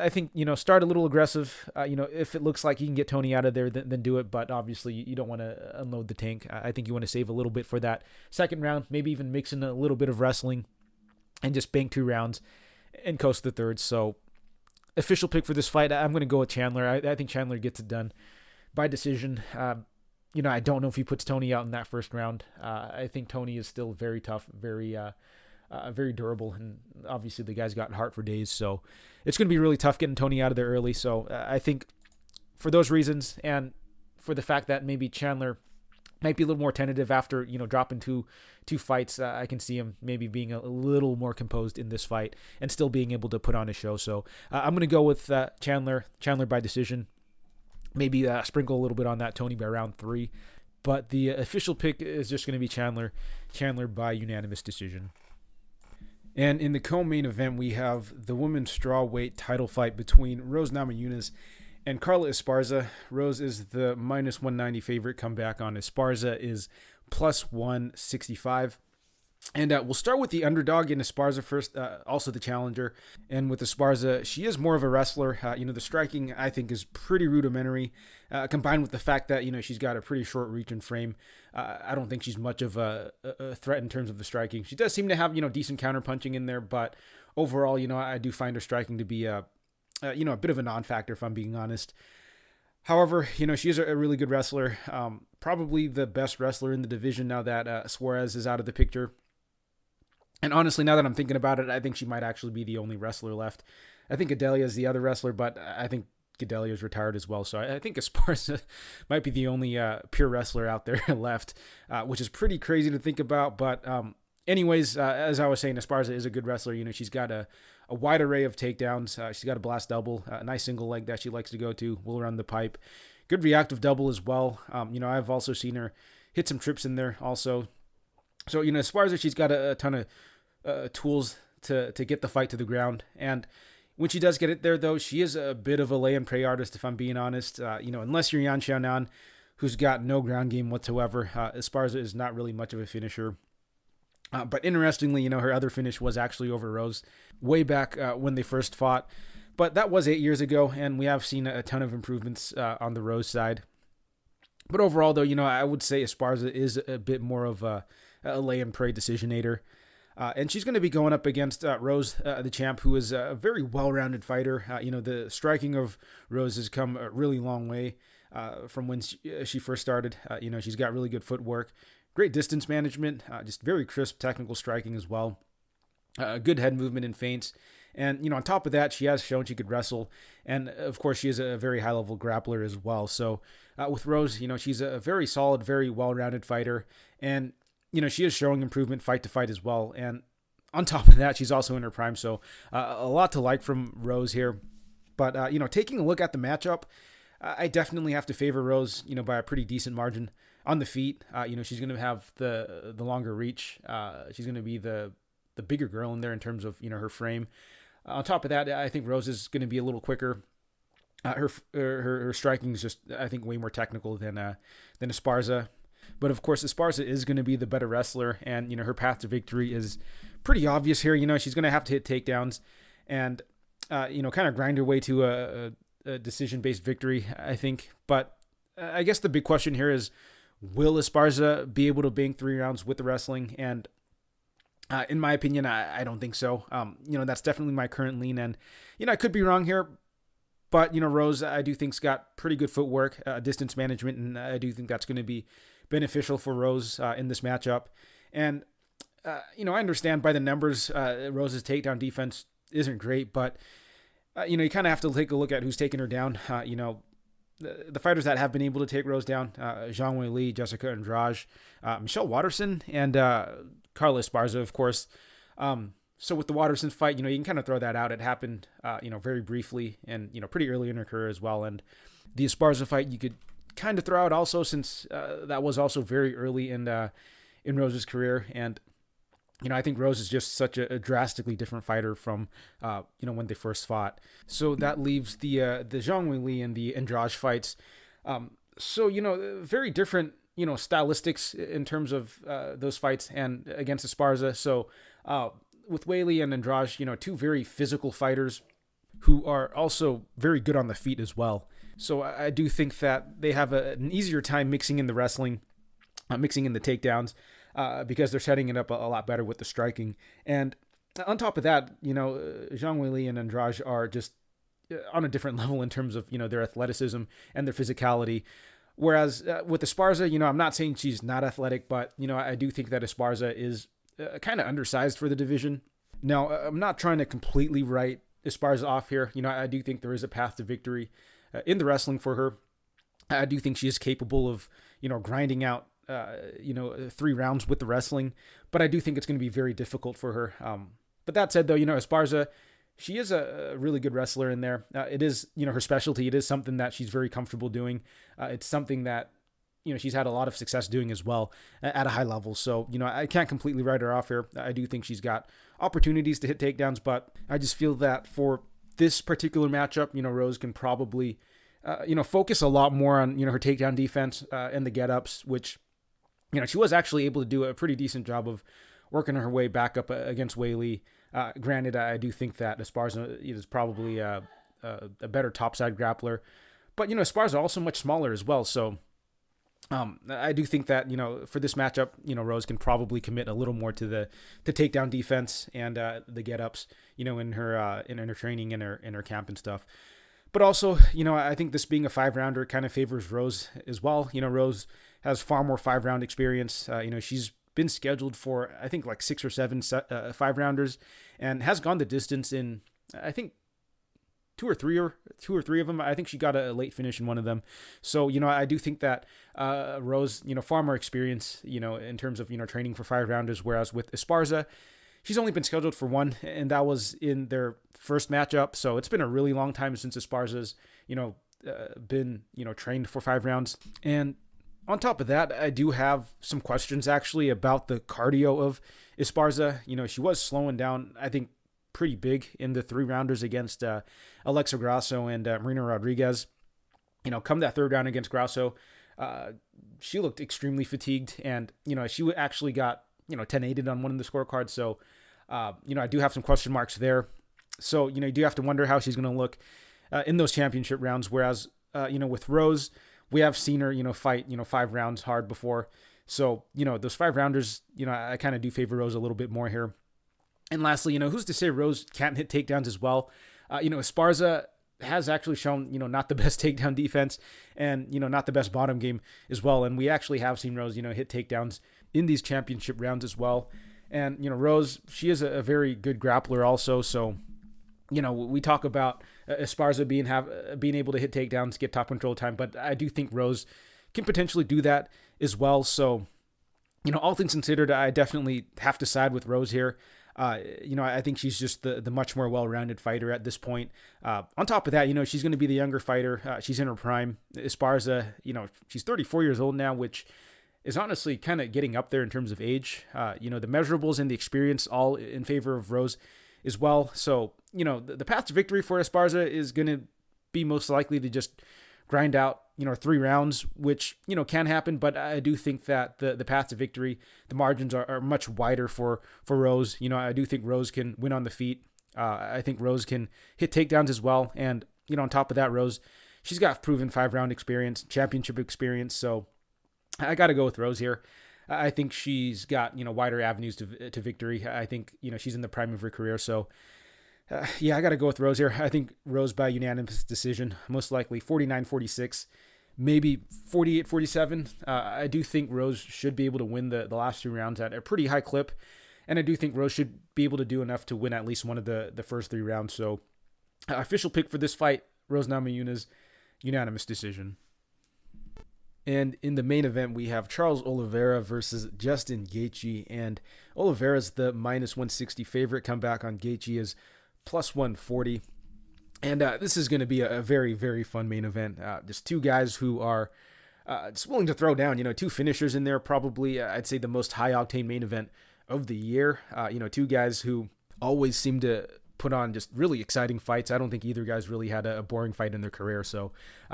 think, start a little aggressive. If it looks like you can get Tony out of there, then do it. But obviously, you don't want to unload the tank. I think you want to save a little bit for that second round, maybe even mix in a little bit of wrestling and just bank 2 rounds and coast the third. So, official pick for this fight, I'm going to go with Chandler. I think Chandler gets it done by decision. I don't know if he puts Tony out in that first round. I think Tony is still very tough, very durable, and obviously the guy's got heart for days, so it's going to be really tough getting Tony out of there early. So I think for those reasons, and for the fact that maybe Chandler might be a little more tentative after dropping two fights, I can see him maybe being a little more composed in this fight and still being able to put on a show. So I'm going to go with Chandler by decision. Maybe sprinkle a little bit on that Tony by round 3, but the official pick is just going to be Chandler by unanimous decision. And in the co-main event, we have the women's strawweight title fight between Rose Namajunas and Carla Esparza. Rose is the minus 190 favorite. Comeback on Esparza is plus 165. And we'll start with the underdog in Esparza first, also the challenger. And with Esparza, she is more of a wrestler. The striking, I think, is pretty rudimentary, combined with the fact that, she's got a pretty short reach and frame. I don't think she's much of a threat in terms of the striking. She does seem to have, decent counterpunching in there, but overall, I do find her striking to be, a bit of a non-factor, if I'm being honest. However, she is a really good wrestler, probably the best wrestler in the division now that Suarez is out of the picture. And honestly, now that I'm thinking about it, I think she might actually be the only wrestler left. I think Gadelha is the other wrestler, but I think Gadelha is retired as well. So I think Esparza might be the only pure wrestler out there left, which is pretty crazy to think about. But anyways, as I was saying, Esparza is a good wrestler. She's got a wide array of takedowns. She's got a blast double, a nice single leg that she likes to go to, will run the pipe. Good reactive double as well. I've also seen her hit some trips in there also. So, Esparza, she's got a ton of tools to get the fight to the ground. And when she does get it there, though, she is a bit of a lay and pray artist, if I'm being honest. Unless you're Yan Xiaonan, who's got no ground game whatsoever, Esparza is not really much of a finisher. But interestingly, her other finish was actually over Rose way back when they first fought. But that was 8 years ago, and we have seen a ton of improvements on the Rose side. But overall, though, I would say Esparza is a bit more of a lay and pray decisionator. And she's going to be going up against Rose, the champ, who is a very well-rounded fighter. The striking of Rose has come a really long way from when she first started. She's got really good footwork, great distance management, just very crisp technical striking as well. Good head movement and feints. And, on top of that, she has shown she could wrestle. And, of course, she is a very high-level grappler as well. So, with Rose, she's a very solid, very well-rounded fighter. And, she is showing improvement fight to fight as well. And on top of that, she's also in her prime. So, a lot to like from Rose here. But, taking a look at the matchup, I definitely have to favor Rose, by a pretty decent margin on the feet. She's going to have the longer reach. She's going to be the bigger girl in there in terms of, her frame. On top of that, I think Rose is going to be a little quicker. Her striking is just, I think, way more technical than Esparza. But of course, Esparza is going to be the better wrestler, and her path to victory is pretty obvious here. She's going to have to hit takedowns, and kind of grind her way to a decision-based victory, I think. But I guess the big question here is, will Esparza be able to bank 3 rounds with the wrestling? And in my opinion, I don't think so. That's definitely my current lean. And, I could be wrong here. But, Rose, I do think's got pretty good footwork, distance management, and I do think that's going to be beneficial for Rose in this matchup. And, I understand by the numbers, Rose's takedown defense isn't great, but, you kind of have to take a look at who's taking her down. The fighters that have been able to take Rose down, Zhang Weili, Jessica Andrade, Michelle Waterson, and Carla Esparza, of course. So with the Waterson fight, you can kind of throw that out. It happened, very briefly and, pretty early in her career as well. And the Esparza fight, you could kind of throw out also, since that was also very early in Rose's career. And, I think Rose is just such a drastically different fighter from, when they first fought. So that leaves the Zhang Weili and the Andrade fights. Very different, stylistics in terms of those fights and against Esparza. So, with Weili and Andrade, two very physical fighters who are also very good on the feet as well. So I do think that they have an easier time mixing in the wrestling, mixing in the takedowns, because they're setting it up a lot better with the striking. And on top of that, Zhang Weili and Andrade are just on a different level in terms of, their athleticism and their physicality. Whereas with Esparza, I'm not saying she's not athletic, but, I do think that Esparza is kind of undersized for the division. Now, I'm not trying to completely write Esparza off here. I do think there is a path to victory in the wrestling for her. I do think she is capable of, grinding out, 3 rounds with the wrestling, but I do think it's going to be very difficult for her. But that said, though, Esparza, she is a really good wrestler in there. It is, her specialty. It is something that she's very comfortable doing. It's something that, she's had a lot of success doing as well at a high level. So, I can't completely write her off here. I do think she's got opportunities to hit takedowns, but I just feel that for this particular matchup, Rose can probably, focus a lot more on, her takedown defense and the get-ups, which, she was actually able to do a pretty decent job of working her way back up against Weili. Granted, I do think that Esparza is probably a better topside grappler, but, Esparza also much smaller as well. So, I do think that, for this matchup, Rose can probably commit a little more to the takedown defense and the get-ups, in her training and her camp and stuff. But also, I think this being a 5-rounder kind of favors Rose as well. Rose has far more 5-round experience. She's been scheduled for, I think, like 6 or 7 5-rounders and has gone the distance in, I think, two or three of them. I think she got a late finish in one of them. So, I do think that Rose, far more experience, in terms of, training for 5-rounders, whereas with Esparza, she's only been scheduled for 1, and that was in their first matchup. So it's been a really long time since Esparza's, been, trained for 5 rounds. And on top of that, I do have some questions actually about the cardio of Esparza. She was slowing down, I think, pretty big in the 3-rounders against Alexa Grasso and Marina Rodriguez. Come that 3rd round against Grasso, she looked extremely fatigued, and she actually got 10-8 on one of the scorecards. So I do have some question marks there. So you do have to wonder how she's going to look in those championship rounds. Whereas with Rose, we have seen her fight 5 rounds hard before. So those 5-rounders, I kind of do favor Rose a little bit more here. And lastly, who's to say Rose can't hit takedowns as well? Esparza has actually shown, not the best takedown defense and, not the best bottom game as well. And we actually have seen Rose, hit takedowns in these championship rounds as well. And, Rose, she is a very good grappler also. So, we talk about Esparza being able to hit takedowns, get top control time, but I do think Rose can potentially do that as well. So, all things considered, I definitely have to side with Rose here. I think she's just the much more well-rounded fighter at this point. On top of that, she's going to be the younger fighter. She's in her prime. Esparza, she's 34 years old now, which is honestly kind of getting up there in terms of age. The measurables and the experience all in favor of Rose as well. So, the path to victory for Esparza is going to be most likely to just grind out, 3 rounds, which, can happen. But I do think that the path to victory, the margins are much wider for Rose. I do think Rose can win on the feet. I think Rose can hit takedowns as well. And, on top of that, Rose, she's got proven 5-round experience, championship experience. So I got to go with Rose here. I think she's got, wider avenues to victory. I think, she's in the prime of her career. So, I got to go with Rose here. I think Rose by unanimous decision, most likely 49-46, maybe 48-47. I do think Rose should be able to win the last 2 rounds at a pretty high clip. And I do think Rose should be able to do enough to win at least one of the first 3 rounds. So, official pick for this fight, Rose Namajunas, unanimous decision. And in the main event, we have Charles Oliveira versus Justin Gaethje. And Oliveira's the -160 favorite. Comeback on Gaethje is +140. And this is going to be a very, very fun main event. Just 2 guys who are just willing to throw down. 2 finishers in there. Probably, I'd say, the most high-octane main event of the year. 2 guys who always seem to put on just really exciting fights. I don't think either guy's really had a boring fight in their career. So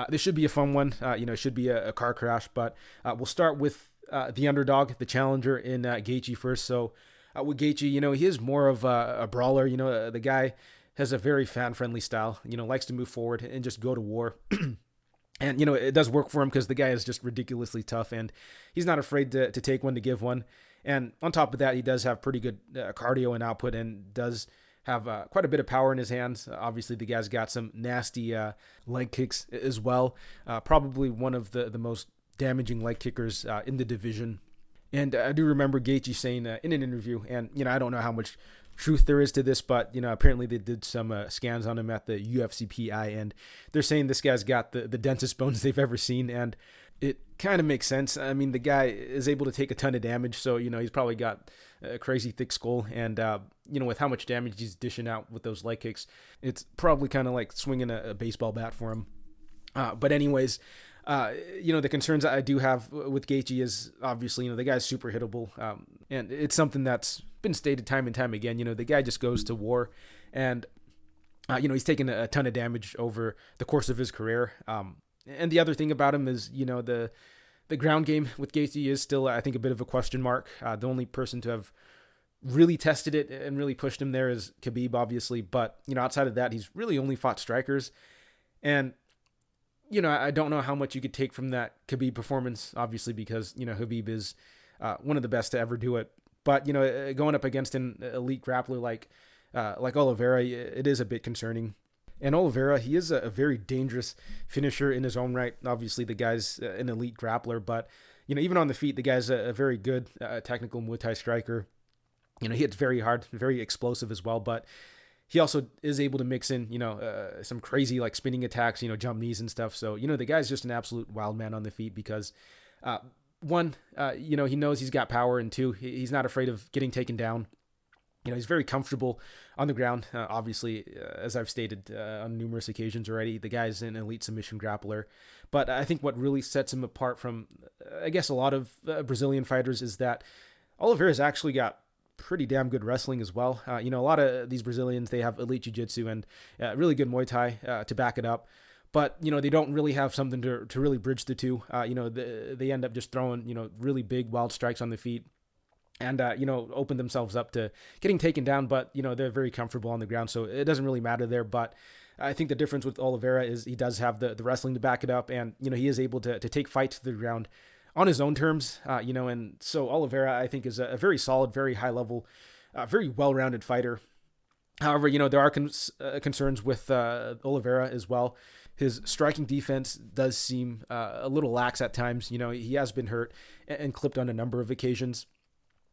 this should be a fun one. It should be a car crash. But we'll start with the underdog, the challenger in Gaethje first. So with Gaethje, he is more of a brawler. The guy has a very fan-friendly style. Likes to move forward and just go to war. And, it does work for him because the guy is just ridiculously tough. And he's not afraid to take one to give one. And on top of that, he does have pretty good cardio and output and does have quite a bit of power in his hands. Obviously, the guy's got some nasty leg kicks as well. Probably one of the most damaging leg kickers in the division. And I do remember Gaethje saying in an interview, and, I don't know how much truth there is to this, but, apparently they did some scans on him at the UFC PI, and they're saying this guy's got the densest bones they've ever seen, and it kind of makes sense. I mean, the guy is able to take a ton of damage, so, he's probably got a crazy thick skull, and, with how much damage he's dishing out with those leg kicks, it's probably kind of like swinging a baseball bat for him. But anyways, the concerns I do have with Gaethje is obviously, the guy's super hittable, and it's something that's been stated time and time again. The guy just goes to war, and, he's taken a ton of damage over the course of his career. And the other thing about him is, the ground game with Gaethje is still, I think, a bit of a question mark. The only person to have really tested it and really pushed him there is Khabib, obviously. But, outside of that, he's really only fought strikers. And, I don't know how much you could take from that Khabib performance, obviously, because, Khabib is one of the best to ever do it. But, going up against an elite grappler like Oliveira, it is a bit concerning. And Oliveira, he is a very dangerous finisher in his own right. Obviously, the guy's an elite grappler, but, even on the feet, the guy's a very good technical Muay Thai striker. He hits very hard, very explosive as well, but he also is able to mix in, some crazy like spinning attacks, jump knees and stuff. So, the guy's just an absolute wild man on the feet because, one, he knows he's got power, and 2, he's not afraid of getting taken down. He's very comfortable on the ground. Obviously, as I've stated on numerous occasions already, the guy's an elite submission grappler. But I think what really sets him apart from, I guess, a lot of Brazilian fighters is that Oliveira's actually got pretty damn good wrestling as well. A lot of these Brazilians, they have elite jiu-jitsu and really good Muay Thai to back it up. But, they don't really have something to really bridge the two. They end up just throwing, really big, wild strikes on the feet. And, open themselves up to getting taken down, but, they're very comfortable on the ground, so it doesn't really matter there. But I think the difference with Oliveira is he does have the wrestling to back it up, and, he is able to take fights to the ground on his own terms, and so Oliveira, I think, is a very solid, very high-level, very well-rounded fighter. However, there are concerns with Oliveira as well. His striking defense does seem a little lax at times. He has been hurt and clipped on a number of occasions.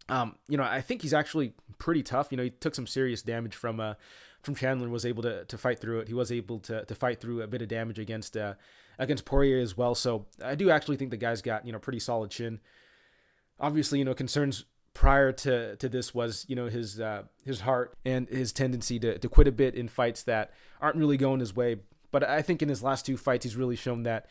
I think he's actually pretty tough. He took some serious damage from Chandler and was able to fight through it. He was able to fight through a bit of damage against Poirier as well. So I do actually think the guy's got, pretty solid chin. Obviously, concerns prior to this was, his heart and his tendency to quit a bit in fights that aren't really going his way. But I think in his last 2 fights, he's really shown that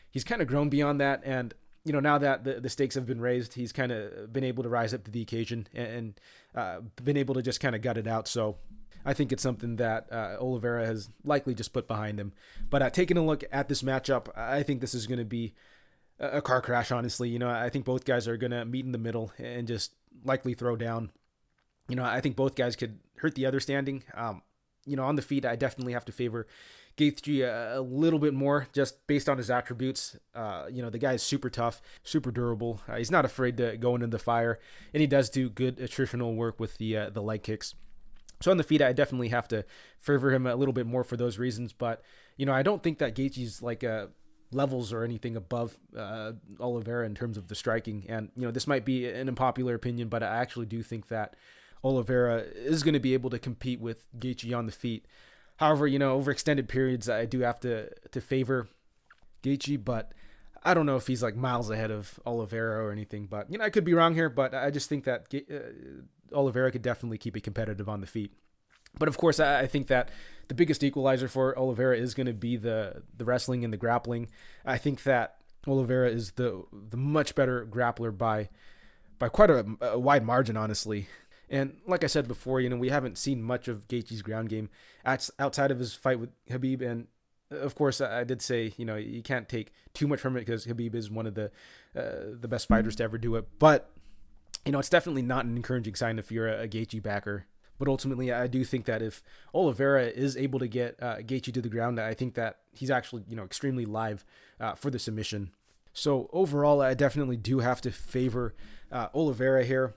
he's kind of grown beyond that. And, now that the stakes have been raised, he's kind of been able to rise up to the occasion and been able to just kind of gut it out. So I think it's something that Oliveira has likely just put behind him. But taking a look at this matchup, I think this is going to be a car crash, honestly. I think both guys are going to meet in the middle and just likely throw down. I think both guys could hurt the other standing. on the feet, I definitely have to favor Gaethje a little bit more just based on his attributes. The guy is super tough, super durable. He's not afraid to go into the fire, and he does do good attritional work with the leg kicks. So on the feet, I definitely have to favor him a little bit more for those reasons. But, I don't think that Gaethje's like levels or anything above Oliveira in terms of the striking. And, this might be an unpopular opinion, but I actually do think that Oliveira is going to be able to compete with Gaethje on the feet. However, over extended periods, I do have to favor Gaethje, but I don't know if he's like miles ahead of Oliveira or anything. But, I could be wrong here, but I just think that Oliveira could definitely keep it competitive on the feet. But of course, I think that the biggest equalizer for Oliveira is going to be the wrestling and the grappling. I think that Oliveira is the much better grappler by quite a wide margin, honestly. And like I said before, we haven't seen much of Gaethje's ground game outside of his fight with Khabib. And of course, I did say, you can't take too much from it because Khabib is one of the best fighters to ever do it. But, it's definitely not an encouraging sign if you're a Gaethje backer. But ultimately, I do think that if Oliveira is able to get Gaethje to the ground, I think that he's actually, extremely live for the submission. So overall, I definitely do have to favor Oliveira here.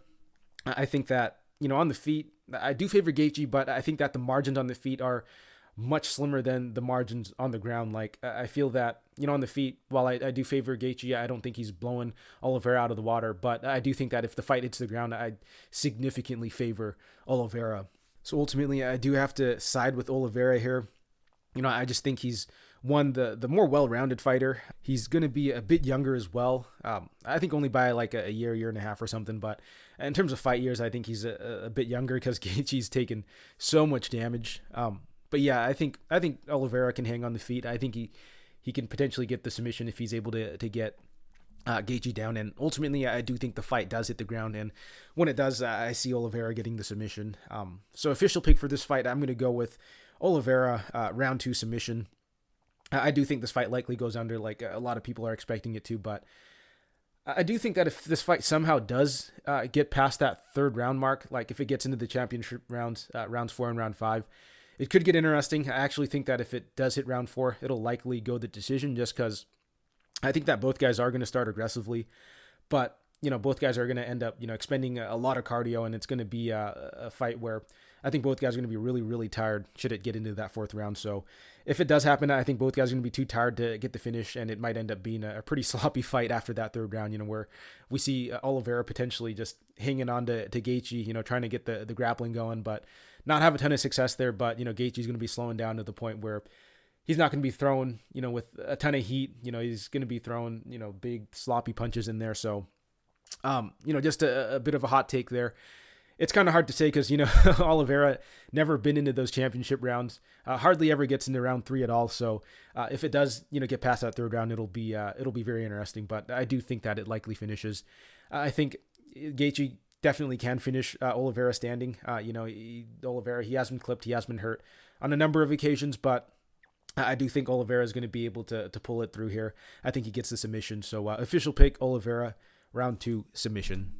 I think that, on the feet, I do favor Gaethje, but I think that the margins on the feet are much slimmer than the margins on the ground. Like, I feel that, on the feet, while I do favor Gaethje, I don't think he's blowing Oliveira out of the water. But I do think that if the fight hits the ground, I significantly favor Oliveira. So ultimately, I do have to side with Oliveira here. I just think he's the more well-rounded fighter. He's going to be a bit younger as well. I think only by like a year and a half or something. But in terms of fight years, I think he's a bit younger because Gaethje's taken so much damage. But yeah, I think Oliveira can hang on the feet. I think he can potentially get the submission if he's able to get Gaethje down. And ultimately, I do think the fight does hit the ground. And when it does, I see Oliveira getting the submission. So official pick for this fight, I'm going to go with Oliveira round 2 submission. I do think this fight likely goes under, like a lot of people are expecting it to. But I do think that if this fight somehow does get past that third round mark, like if it gets into the championship rounds, rounds 4 and round 5, it could get interesting. I actually think that if it does hit round 4, it'll likely go the decision just because I think that both guys are going to start aggressively. But, both guys are going to end up, expending a lot of cardio, and it's going to be a fight where I think both guys are going to be really, really tired should it get into that 4th round. So if it does happen, I think both guys are going to be too tired to get the finish, and it might end up being a pretty sloppy fight after that 3rd round, where we see Oliveira potentially just hanging on to Gaethje, trying to get the grappling going, but not have a ton of success there. But, Gaethje's going to be slowing down to the point where he's not going to be throwing, with a ton of heat. He's going to be throwing, big sloppy punches in there. So, just a bit of a hot take there. It's kind of hard to say because, Oliveira never been into those championship rounds, hardly ever gets into round 3 at all. So if it does, get past that 3rd round, it'll be very interesting. But I do think that it likely finishes. I think Gaethje definitely can finish Oliveira standing. Oliveira, he has been clipped, he has been hurt on a number of occasions, but I do think Oliveira is going to be able to pull it through here. I think he gets the submission. So official pick, Oliveira, round 2 submission.